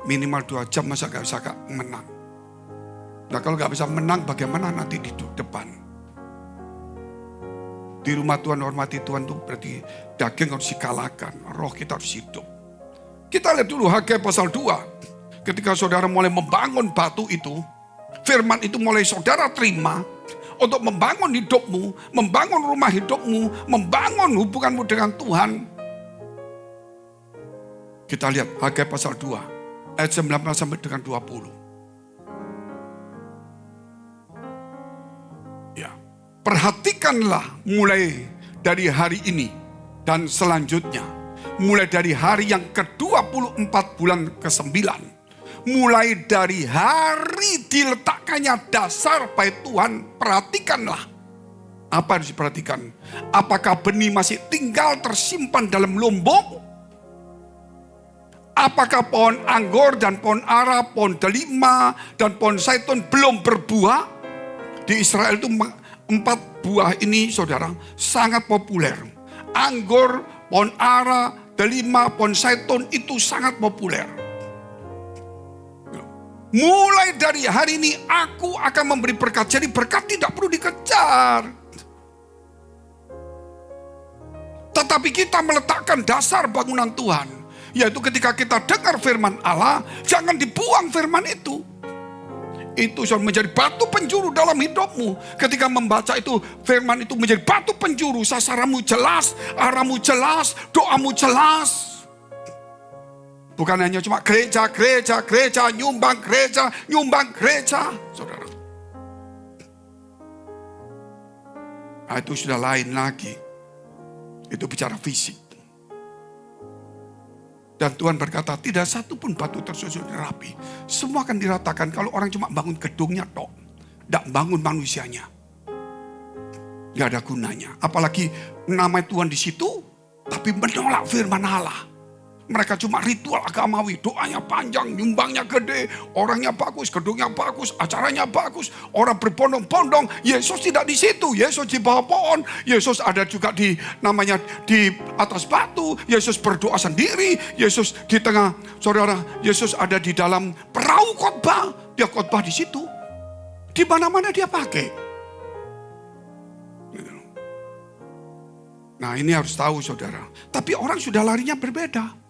Minimal 2 jam masa gak bisa menang. Nah kalau gak bisa menang bagaimana nanti di depan? Di rumah Tuhan, hormati Tuhan itu berarti daging harus dikalahkan. Roh kita harus hidup. Kita lihat dulu Hagai pasal 2. Ketika saudara mulai membangun batu itu, firman itu mulai saudara terima untuk membangun hidupmu, membangun rumah hidupmu, membangun hubunganmu dengan Tuhan. Kita lihat Hagai pasal 2 ayat 19 sampai dengan 20. Ya, perhatikanlah mulai dari hari ini dan selanjutnya, mulai dari hari yang ke-24 bulan ke-9. Mulai dari hari diletakkannya dasar bait Tuhan, perhatikanlah. Apa yang harus diperhatikan? Apakah benih masih tinggal tersimpan dalam lumbung? Apakah pohon anggur dan pohon ara, pohon delima dan pohon zaitun belum berbuah? Di Israel itu 4 buah ini saudara sangat populer. Anggur, pohon ara, delima, pohon zaitun itu sangat populer. Mulai dari hari ini aku akan memberi berkat. Jadi berkat tidak perlu dikejar. Tetapi kita meletakkan dasar bangunan Tuhan. Yaitu ketika kita dengar firman Allah, jangan dibuang firman itu. Itu sudah menjadi batu penjuru dalam hidupmu. Ketika membaca itu, firman itu menjadi batu penjuru. Sasaranmu jelas, arahmu jelas, doamu jelas. Bukan hanya cuma gereja, nyumbang gereja, saudara. Nah, itu sudah lain lagi. Itu bicara fisik. Dan Tuhan berkata, tidak satu pun batu tersusun rapi. Semua akan diratakan kalau orang cuma bangun gedungnya tok. Tidak bangun manusianya. Gak ada gunanya. Apalagi nama Tuhan di situ, tapi menolak firman Allah. Mereka cuma ritual agamawi, doanya panjang, nyumbangnya gede, orangnya bagus, gedungnya bagus, acaranya bagus, orang berbondong-bondong. Yesus tidak di situ, Yesus di bawah pohon, Yesus ada juga di atas batu, Yesus berdoa sendiri, Yesus di tengah, saudara, Yesus ada di dalam perahu khotbah, dia khotbah di situ, di mana-mana dia pakai. Nah, ini harus tahu, saudara. Tapi orang sudah larinya berbeda.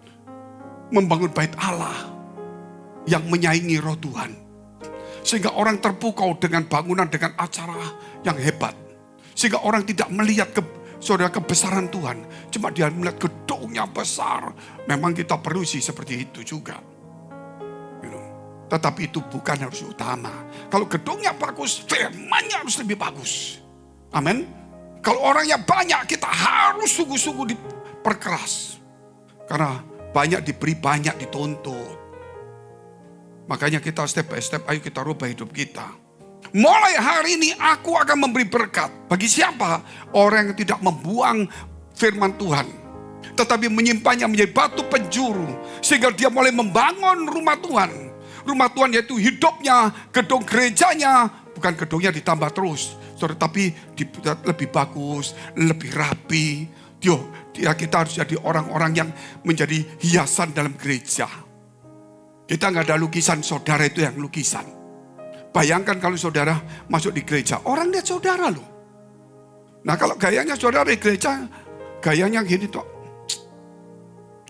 Membangun bait Allah yang menyaingi roh Tuhan. Sehingga orang terpukau dengan bangunan, dengan acara yang hebat. Sehingga orang tidak melihat saudara kebesaran Tuhan. Cuma dia melihat gedungnya besar. Memang kita perlu sih seperti itu juga. Tetapi itu bukan harus utama. Kalau gedungnya bagus, firmannya harus lebih bagus. Amin. Kalau orangnya banyak, kita harus sungguh-sungguh diperkeras. Karena banyak diberi, banyak dituntut. Makanya kita step by step, ayo kita rubah hidup kita. Mulai hari ini aku akan memberi berkat. Bagi siapa? Orang yang tidak membuang firman Tuhan. Tetapi menyimpannya menjadi batu penjuru. Sehingga dia mulai membangun rumah Tuhan. Rumah Tuhan yaitu hidupnya, gedung gerejanya. Bukan gedungnya ditambah terus. Tapi lebih bagus, lebih rapi. Kita harus jadi orang-orang yang menjadi hiasan dalam gereja. Kita nggak ada lukisan, saudara itu yang lukisan. Bayangkan kalau saudara masuk di gereja, orang lihat saudara loh. Nah kalau gayanya saudara di gereja, gayanya gini tuh.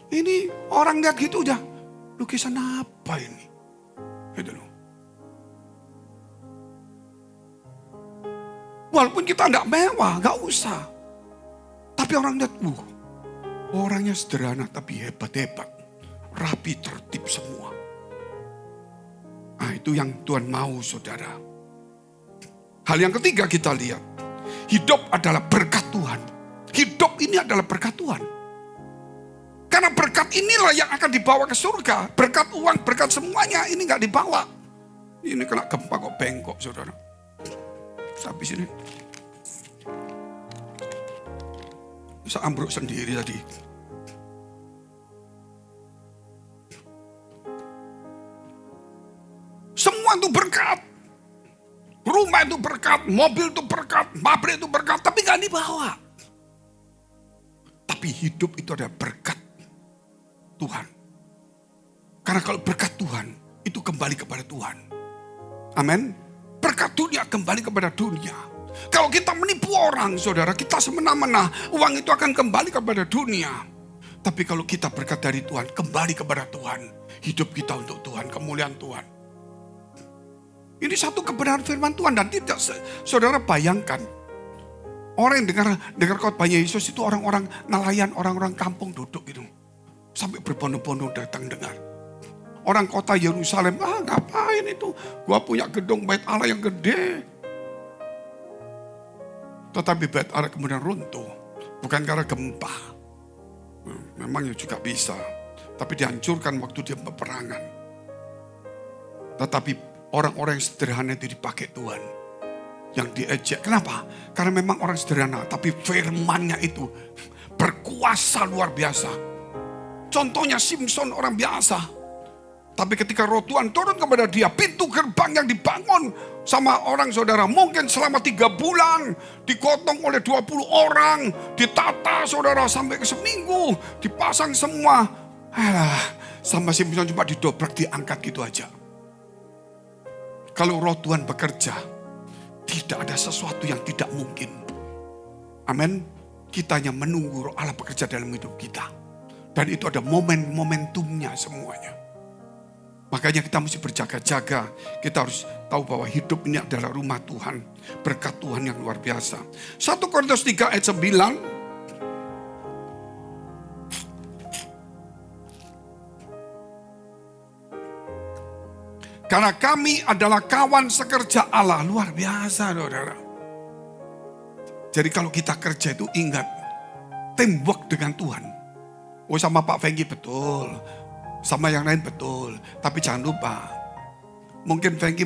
Ini orang lihat gitu udah, lukisan apa ini? Gitu loh. Walaupun kita nggak mewah, nggak usah. Tapi orang lihat, orangnya sederhana tapi hebat-hebat. Rapi, tertib semua. Nah itu yang Tuhan mau, saudara. Hal yang ketiga kita lihat. Hidup adalah berkat Tuhan. Hidup ini adalah berkat Tuhan. Karena berkat inilah yang akan dibawa ke surga. Berkat uang, berkat semuanya ini gak dibawa. Ini kena gempa kok bengkok, saudara. Habis ini. Bisa ambruk sendiri tadi. Semua itu berkat. Rumah itu berkat, mobil itu berkat, pabrik itu berkat, tapi gak dibawa. Tapi hidup itu adalah berkat Tuhan. Karena kalau berkat Tuhan, itu kembali kepada Tuhan. Amin. Berkat dunia kembali kepada dunia. Kalau kita menipu orang, saudara, kita semena-mena, uang itu akan kembali kepada dunia. Tapi kalau kita berkat dari Tuhan, kembali kepada Tuhan. Hidup kita untuk Tuhan, kemuliaan Tuhan. Ini satu kebenaran firman Tuhan. Dan tidak, saudara bayangkan. Orang yang dengar khotbahnya Yesus itu orang-orang nelayan, orang-orang kampung duduk gitu. Sampai berbondong-bondong datang dengar. Orang kota Yerusalem, ngapain itu? Gua punya gedung bait Allah yang gede. Tetapi bait Allah kemudian runtuh. Bukan karena gempa. Memangnya juga bisa. Tapi dihancurkan waktu dia peperangan. Tetapi orang-orang yang sederhana itu dipakai Tuhan. Yang diejek. Kenapa? Karena memang orang sederhana. Tapi firmannya itu berkuasa luar biasa. Contohnya Simpson orang biasa. Tapi ketika roh Tuhan turun kepada dia, pintu gerbang yang dibangun sama orang saudara, mungkin selama 3 bulan, dikotong oleh 20 orang, ditata saudara sampai ke seminggu, dipasang semua. Sama Simpson cuma didobrak, diangkat gitu aja. Kalau roh Tuhan bekerja, tidak ada sesuatu yang tidak mungkin. Amin. Kita hanya menunggu roh Allah bekerja dalam hidup kita. Dan itu ada momentumnya semuanya. Makanya kita mesti berjaga-jaga. Kita harus tahu bahwa hidup ini adalah rumah Tuhan. Berkat Tuhan yang luar biasa. 1 Korintus 3 ayat 9. Karena kami adalah kawan sekerja Allah. Luar biasa, saudara. Jadi kalau kita kerja itu ingat, teamwork dengan Tuhan. Oh, sama Pak Fengki betul, sama yang lain betul. Tapi jangan lupa, mungkin Fengki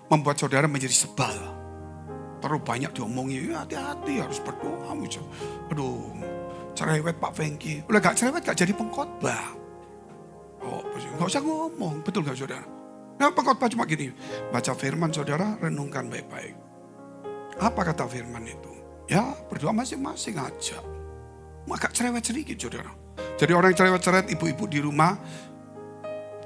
membuat saudara menjadi sebal. Terlalu banyak diomongin, ya, hati-hati harus berdoa. Aduh, cerewet Pak Fengki. Udah gak cerewet gak jadi pengkhotbah. Oh, gak usah ngomong, betul gak saudara? Nah, pengkhotbah cuma gini, baca firman saudara, renungkan baik-baik. Apa kata firman itu? Ya, berdoa masing-masing aja. Agak cerewet sedikit saudara. Jadi orang cerewet-cerewet, ibu-ibu di rumah,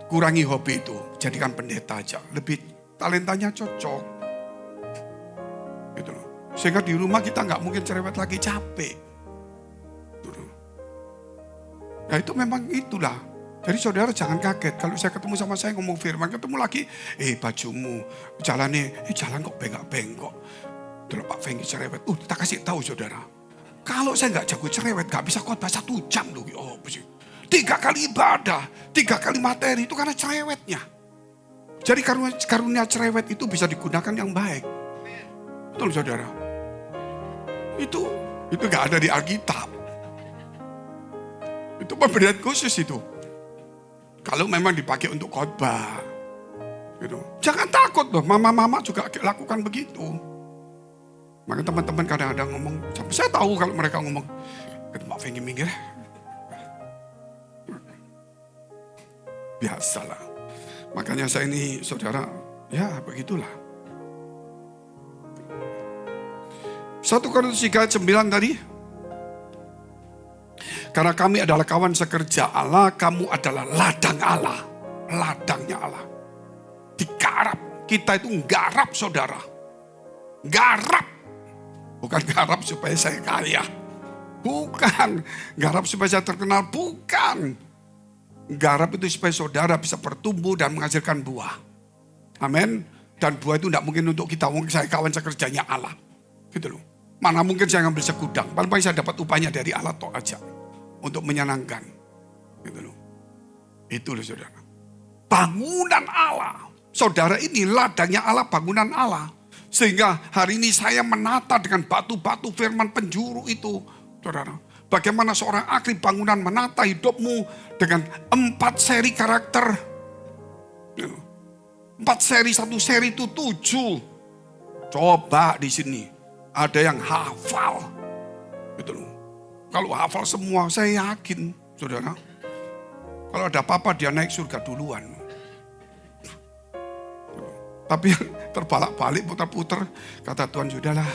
kurangi hobi itu. Jadikan pendeta aja. Lebih talentanya cocok. Gitu loh. Sehingga di rumah kita nggak mungkin cerewet lagi, capek. Gitu loh. Nah itu memang itulah. Jadi saudara jangan kaget. Kalau saya ketemu sama saya ngomong firman, ketemu lagi. Bajumu, jalannya, jalan kok bengkok-bengkok. Dulu Pak Fengki cerewet. Kita kasih tahu saudara. Kalau saya nggak jago cerewet, nggak bisa khotbah 1 jam loh. 3 kali ibadah, 3 kali materi itu karena cerewetnya. Jadi karunia cerewet itu bisa digunakan yang baik. Betul saudara. Itu nggak ada di Alkitab. Itu pemberian khusus itu. Kalau memang dipakai untuk khotbah. Gitu. Jangan takut loh, mama-mama juga lakukan begitu. Maka teman-teman kadang-kadang ngomong, saya tahu kalau mereka ngomong, Pak Fengki minggir. Biasalah. Makanya saya ini saudara, ya begitulah. 1 Korintus 3:9 tadi. Karena kami adalah kawan sekerja Allah, kamu adalah ladang Allah. Ladangnya Allah. Digarap. Kita itu nggarap saudara. Garap. Bukan garap supaya saya kaya. Bukan. Garap supaya saya terkenal. Bukan. Garap itu supaya saudara bisa bertumbuh dan menghasilkan buah. Amin. Dan buah itu tidak mungkin untuk kita. Mungkin saya kawan sekerjanya Allah. Gitu loh. Mana mungkin saya ngambil segudang. Paling saya dapat upahnya dari Allah toh aja. Untuk menyenangkan. Gitu loh. Itu loh saudara. Bangunan Allah. Saudara ini ladangnya Allah, bangunan Allah. Sehingga hari ini saya menata dengan batu-batu firman penjuru itu. Saudara. Bagaimana seorang ahli bangunan menata hidupmu dengan 4 seri karakter. 4 seri, 1 seri itu 7. Coba di sini. Ada yang hafal. Gitu loh. Kalau hafal semua, saya yakin, saudara. Kalau ada apa-apa, dia naik surga duluan. Tapi terbalik-balik, putar-putar. Kata Tuhan, sudahlah.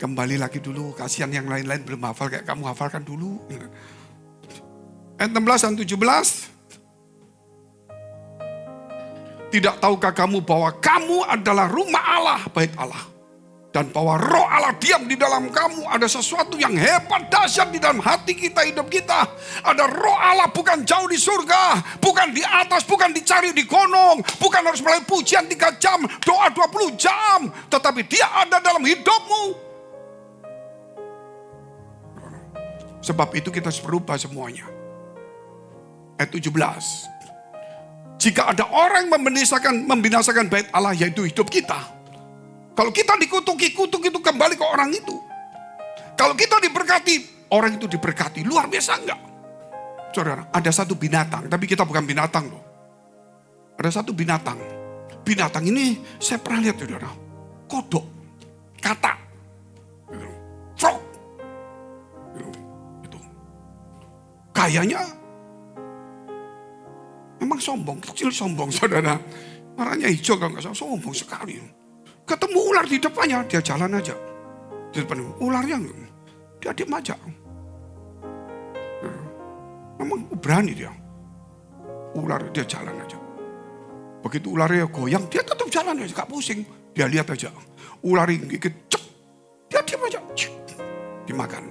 Kembali lagi dulu, kasihan yang lain-lain belum hafal, kayak kamu hafalkan dulu. Ayat 16 dan 17. Tidak tahukah kamu bahwa kamu adalah rumah Allah, bait Allah. Dan bahwa roh Allah diam di dalam kamu. Ada sesuatu yang hebat, dahsyat di dalam hati kita, hidup kita. Ada roh Allah bukan jauh di surga. Bukan di atas, bukan dicari di gunung. Bukan harus melalui pujian 3 jam, doa 20 jam. Tetapi dia ada dalam hidupmu. Sebab itu kita harus berubah semuanya. Ayat 17. Jika ada orang yang membinasakan bait Allah, yaitu hidup kita. Kalau kita dikutuk itu kembali ke orang itu. Kalau kita diberkati, orang itu diberkati. Luar biasa enggak? Saudara, ada satu binatang, tapi kita bukan binatang loh. Ada satu binatang. Binatang ini saya pernah lihat saudara. Kodok, katak, frog. Itu. Kayaknya memang sombong, kecil sombong saudara. Warnanya hijau kalau nggak salah, sombong sekali. Ketemu ular di depannya, dia jalan aja. Di depan ularnya, dia diam aja. Memang berani dia. Ular dia jalan aja. Begitu ularnya goyang, dia tetap jalan aja, gak pusing. Dia lihat aja. Ular ini cek, dia diam aja. Cek, dimakan.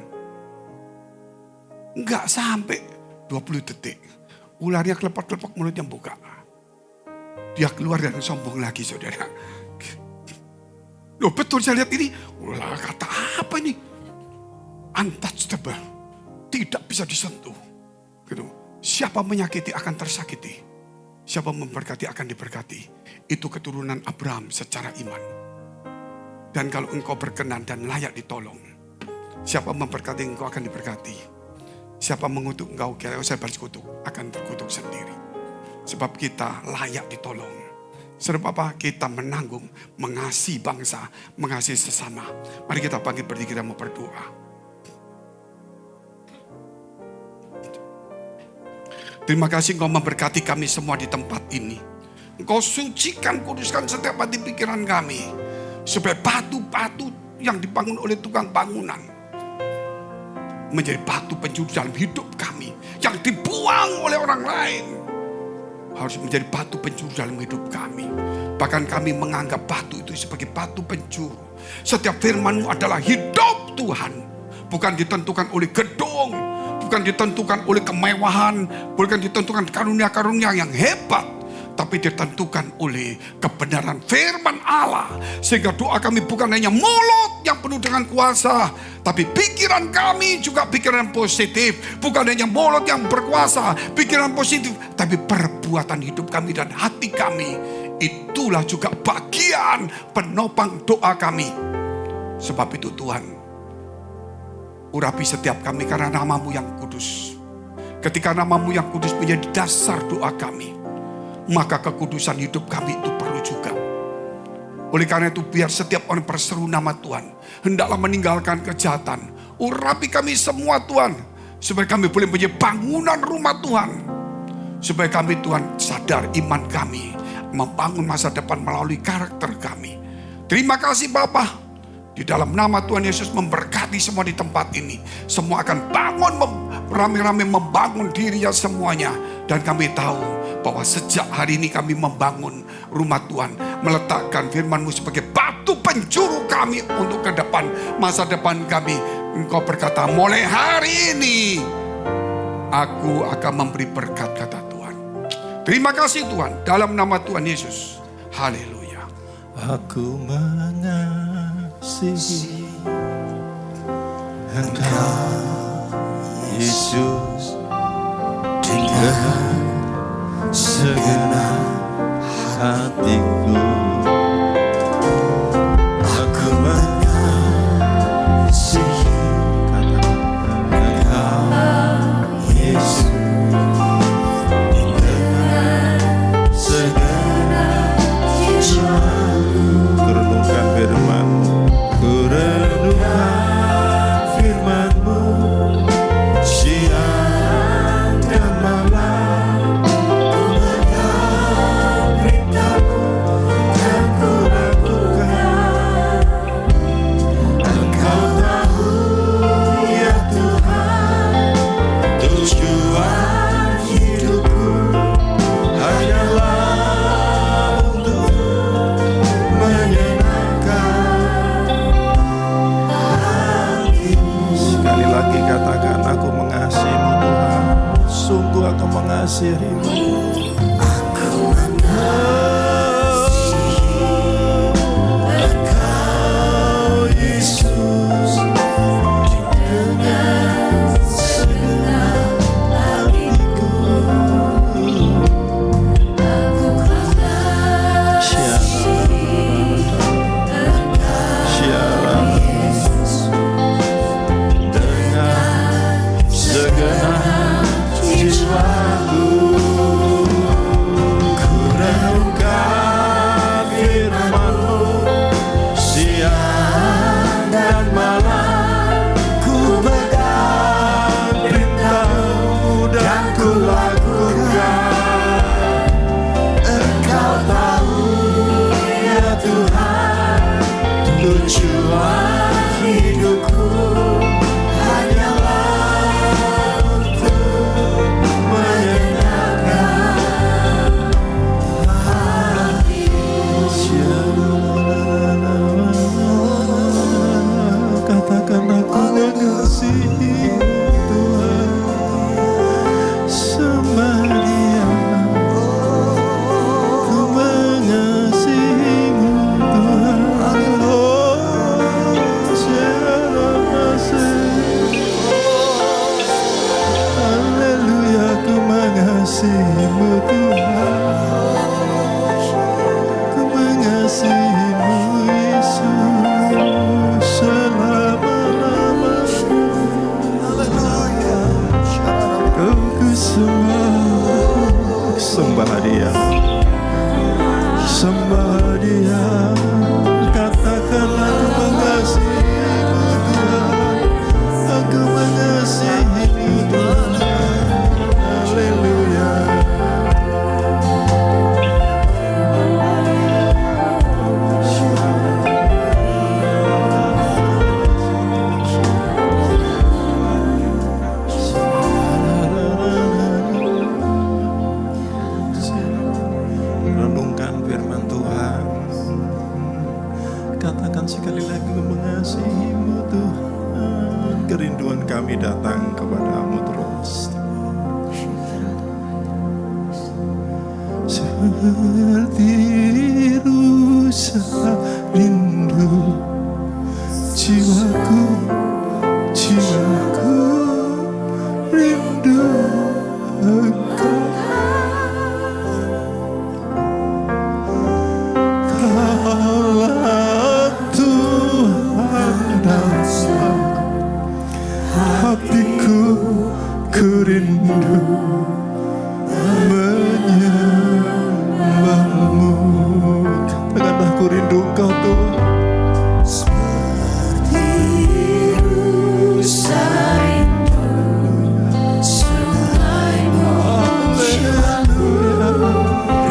Enggak sampai 20 detik. Ularnya kelepek-kelepek, mulutnya buka. Dia keluar dan sombong lagi saudara. Loh betul saya lihat ini. Ulah kata apa ini? Untouchable. Tidak bisa disentuh. Gitu. Siapa menyakiti akan tersakiti. Siapa memberkati akan diberkati. Itu keturunan Abraham secara iman. Dan kalau engkau berkenan dan layak ditolong, siapa memberkati engkau akan diberkati. Siapa mengutuk engkau, kalau saya balas kutuk, akan terkutuk sendiri. Sebab kita layak ditolong. Sebab apa? Kita menanggung, mengasihi bangsa, mengasihi sesama. Mari kita bangkit berdiri, kita mau berdoa. Terima kasih Engkau memberkati kami semua di tempat ini. Engkau sucikan, kuduskan setiap hati pikiran kami. Supaya batu-batu yang dibangun oleh tukang bangunan menjadi batu penjuru dalam hidup kami. Yang dibuang oleh orang lain harus menjadi batu penjuru dalam hidup kami. Bahkan kami menganggap batu itu sebagai batu penjuru. Setiap firman-Mu adalah hidup Tuhan. Bukan ditentukan oleh gedung, bukan ditentukan oleh kemewahan, bukan ditentukan karunia-karunia yang hebat, tapi ditentukan oleh kebenaran firman Allah. Sehingga doa kami bukan hanya mulut yang penuh dengan kuasa, tapi pikiran kami juga pikiran positif. Bukan hanya mulut yang berkuasa, pikiran positif, tapi perbuatan hidup kami dan hati kami. Itulah juga bagian penopang doa kami. Sebab itu Tuhan, urapi setiap kami karena nama-Mu yang kudus. Ketika nama-Mu yang kudus menjadi dasar doa kami, maka kekudusan hidup kami itu perlu juga. Oleh karena itu biar setiap orang berseru nama Tuhan, hendaklah meninggalkan kejahatan. Urapi kami semua Tuhan, supaya kami boleh menjadi bangunan rumah Tuhan. Supaya kami Tuhan sadar iman kami, membangun masa depan melalui karakter kami. Terima kasih Bapa. Di dalam nama Tuhan Yesus memberkati semua di tempat ini. Semua akan bangun, rame-rame membangun dirinya semuanya. Dan kami tahu bahwa sejak hari ini kami membangun rumah Tuhan. Meletakkan firman-Mu sebagai batu penjuru kami untuk ke depan, masa depan kami. Engkau berkata, mulai hari ini aku akan memberi berkat, kata Tuhan. Terima kasih Tuhan, dalam nama Tuhan Yesus. Haleluya. Aku mengasihi Engkau Yesus dengan segenap hatiku. Aku mengasihi Engkau Yesus dengan segenap jiwaku. Renungkan firman-Mu, ku renungkan firman-Mu siang dan malam. Ku pegang perintah-Mu dan ku lakukan. Engkau tahu ya Tuhan, tujuan hidupku hanyalah untuk menyenangkan hati-Mu. Sekali lagi katakan, aku mengasihi-Mu Tuhan, sungguh aku mengasihi-Mu. Aku mengasihi Engkau Yesus dengan segenap hatiku. Aku mengasihi Engkau Yesus dengan segenap jiwaku. Ku renungkan katakan sekali lagi mengasihi-Mu Tuhan. Kerinduan kami datang kepadamu terus. Seperti rusa rindu jiwaku, jiwaku rindu Engkau. Kaulah Tuhan dasar hatiku, ku rindu menyembahmu. Katakanlah ku rindu Engkau Tuhan. Seperti rusa rindu sungai jiwaku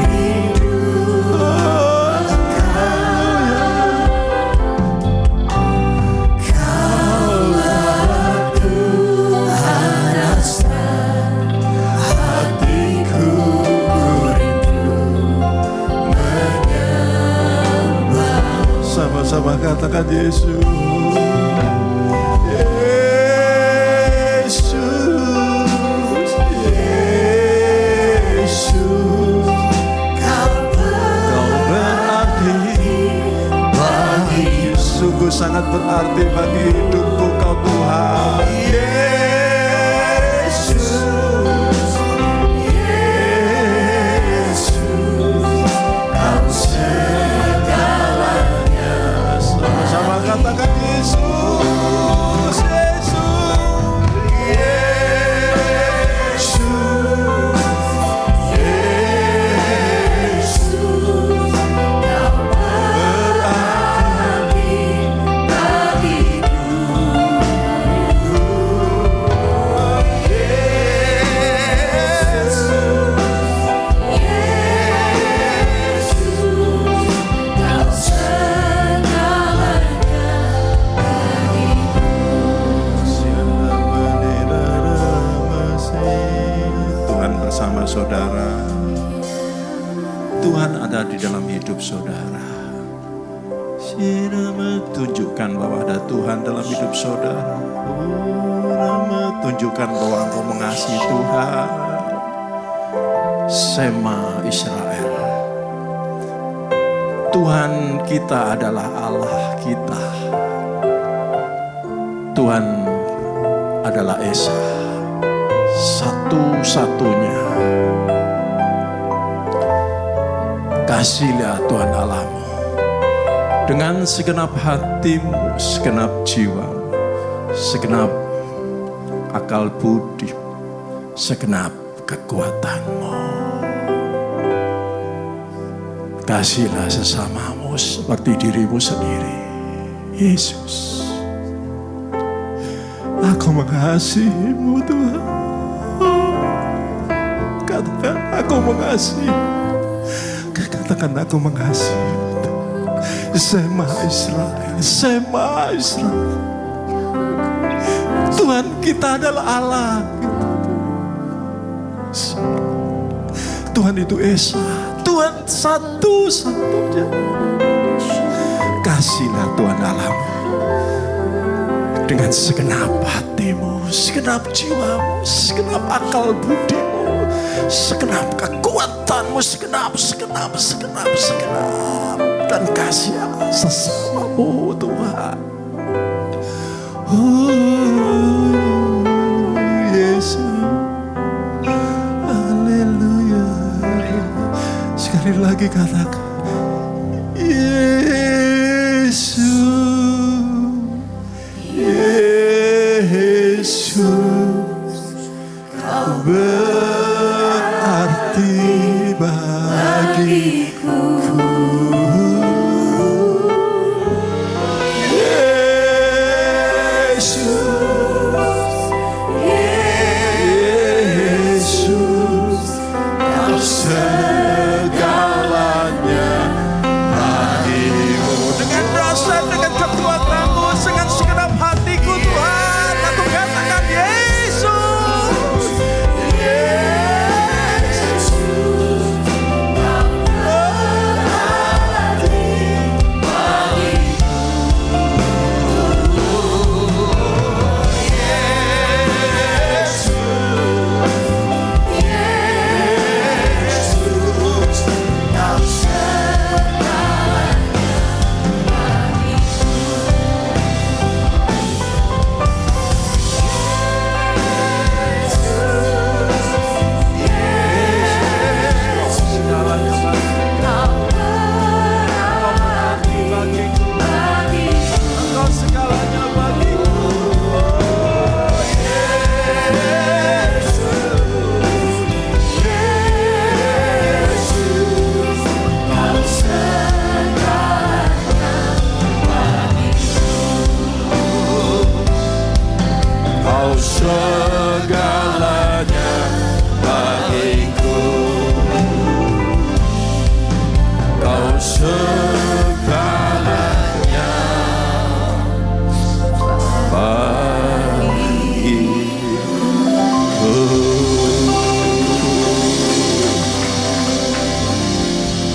rindu Kaulah Tuhan dasar hatiku, ku rindu menyembah. Sama-sama katakan Yesus. Yesus, Yesus, Kau Kau berarti bagi, sungguh sangat berarti bagi hidupku Kau Tuhan. Yesus, Yesus, Kau segalanya. Sama-sama katakan Yesus, Yesus, Yesus, Yesus, Kau berarti bagiku. Kau segalanya bagiku. Tuhan bersama saudara. Tuhan ada di dalam hidup saudara. Tunjukkan bahwa ada Tuhan dalam hidup saudara. Tunjukkan bahwa engkau mengasihi Tuhan. Sema Israel. Tuhan kita adalah Allah kita. Tuhan adalah Esa, satu-satunya. Kasihlah Tuhan Allahmu dengan segenap hatimu, segenap jiwamu, segenap akal budi, segenap kekuatanmu. Kasihlah sesamamu seperti dirimu sendiri. Yesus, aku mengasihimu Tuhan. Katakan aku mengasihi. Katakan aku mengasihi. Sema Israel, Sema Israel. Tuhan kita adalah Allah. Tuhan itu Esa, Tuhan satu-satunya. Kasihlah Tuhan Allahmu dengan segenap hatimu, segenap jiwamu, segenap akal budimu, segenap kekuatanmu, segenap. Dan kasih sesamamu Tuhan. Oh Yesus, haleluya. Sekali lagi katakan Yesus, Yesus, Kau berarti bagiku.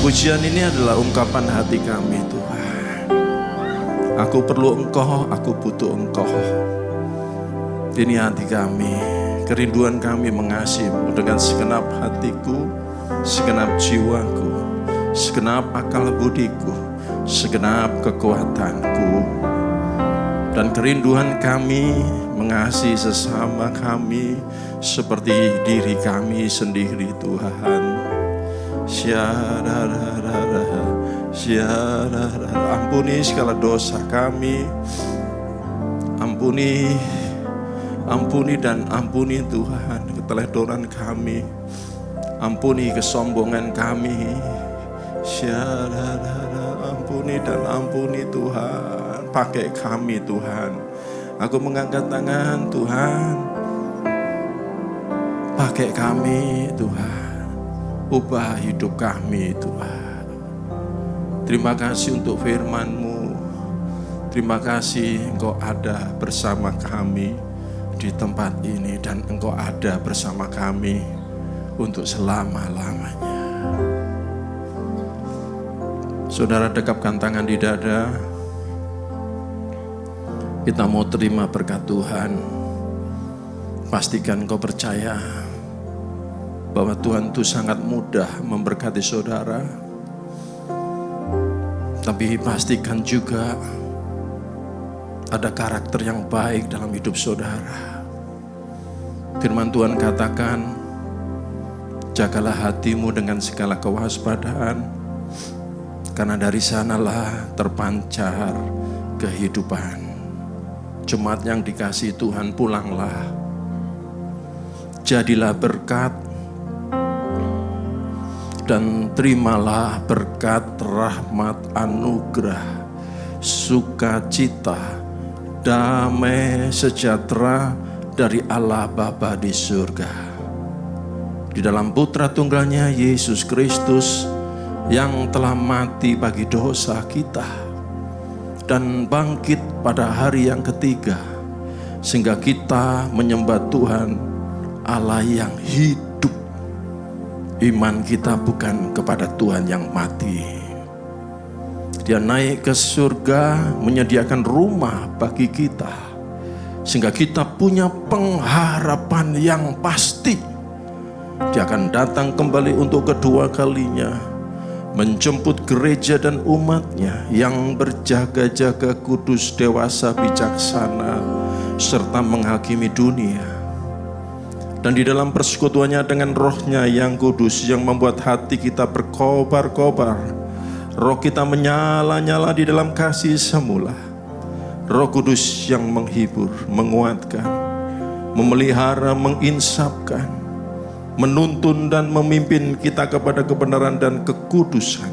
Pujian ini adalah ungkapan hati kami Tuhan. Aku perlu Engkau, aku butuh Engkau. Ini hati kami, kerinduan kami mengasihi-Mu dengan segenap hatiku, segenap jiwaku, segenap akal budiku, segenap kekuatanku. Dan kerinduan kami mengasihi sesama kami seperti diri kami sendiri Tuhan. Ampuni segala dosa kami. Ampuni dan ampuni Tuhan keteledoran kami. Ampuni kesombongan kami. Ampuni dan ampuni Tuhan. Pakai kami Tuhan. Aku mengangkat tangan Tuhan. Pakai kami Tuhan. Ubah hidup kami Tuhan. Terima kasih untuk firman-Mu. Terima kasih Engkau ada bersama kami di tempat ini. Dan Engkau ada bersama kami untuk selama-lamanya. Saudara, dekapkan tangan di dada. Kita mau terima berkat Tuhan. Pastikan Engkau percaya bahwa Tuhan itu sangat mudah memberkati saudara. Tapi pastikan juga ada karakter yang baik dalam hidup saudara. Firman Tuhan katakan, jagalah hatimu dengan segala kewaspadaan, karena dari sanalah terpancar kehidupan. Jemaat yang dikasihi Tuhan, pulanglah. Jadilah berkat dan terimalah berkat, rahmat, anugerah, sukacita, damai, sejahtera dari Allah Bapa di surga. Di dalam Putra Tunggalnya Yesus Kristus yang telah mati bagi dosa kita dan bangkit pada hari yang ketiga, sehingga kita menyembah Tuhan Allah yang hidup. Iman kita bukan kepada Tuhan yang mati. Dia naik ke surga menyediakan rumah bagi kita, sehingga kita punya pengharapan yang pasti. Dia akan datang kembali untuk kedua kalinya, menjemput gereja dan umatnya yang berjaga-jaga, kudus, dewasa, bijaksana, serta menghakimi dunia. Dan di dalam persekutuannya dengan Roh-Nya yang kudus, yang membuat hati kita berkobar-kobar, roh kita menyala-nyala di dalam kasih semula. Roh Kudus yang menghibur, menguatkan, memelihara, menginsapkan, menuntun dan memimpin kita kepada kebenaran dan kekudusan,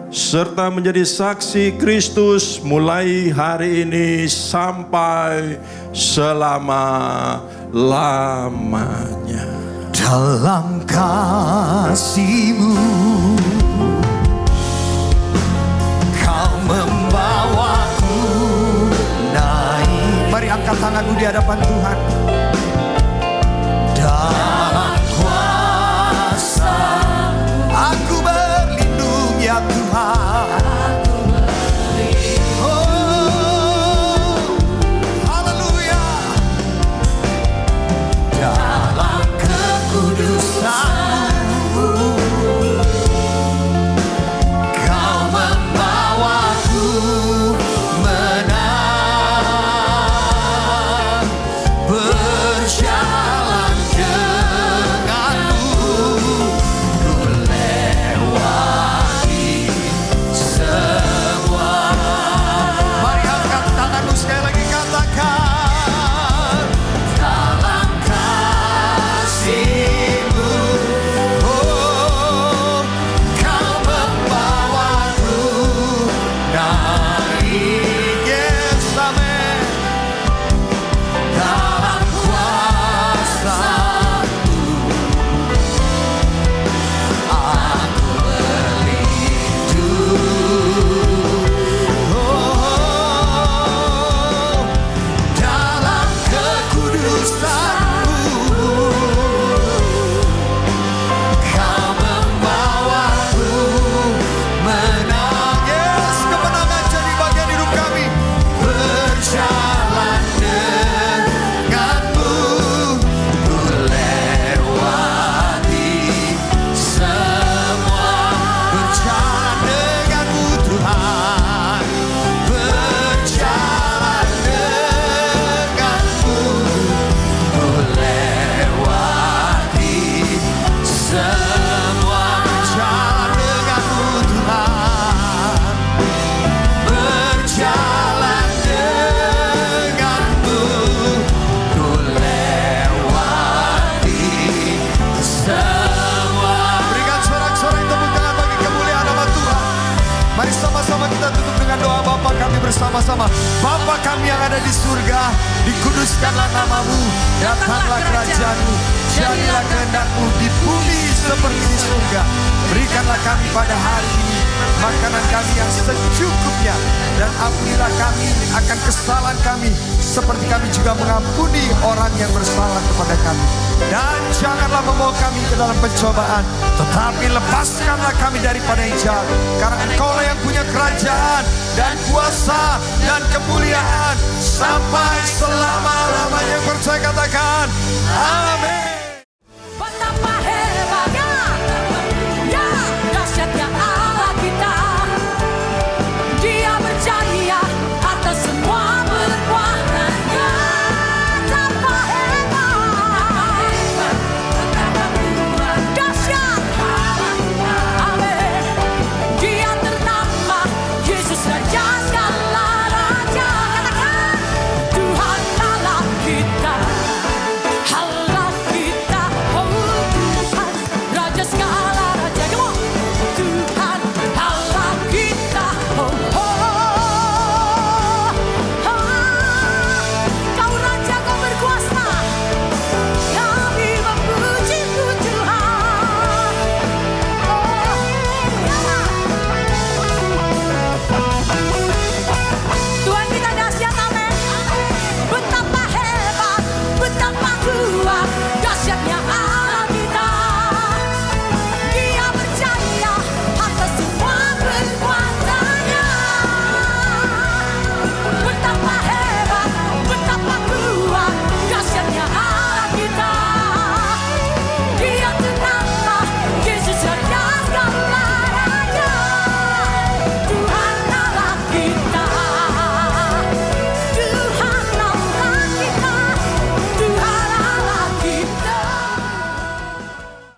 serta menjadi saksi Kristus mulai hari ini sampai selama-lamanya. Dalam kasih-Mu Kau membawaku naik. Mari angkat tanganmu di hadapan Tuhan. Dalam kuasa aku berlindung ya Tuhan. bersama-sama. Bapa kami yang ada di surga, dikuduskanlah namamu, datanglah kerajaanmu, jadilah kehendak-mu di bumi seperti di surga. Berikanlah kami pada hari ini makanan kami yang secukupnya, dan ampunilah kami akan kesalahan kami seperti kami juga mengampuni orang yang bersalah kepada kami. Dan janganlah membawa kami ke dalam pencobaan, tetapi lepaskanlah kami daripada yang jahat. Karena Engkaulah yang punya kerajaan dan kuasa dan kemuliaan sampai selama-lamanya. Yang percaya katakan amin.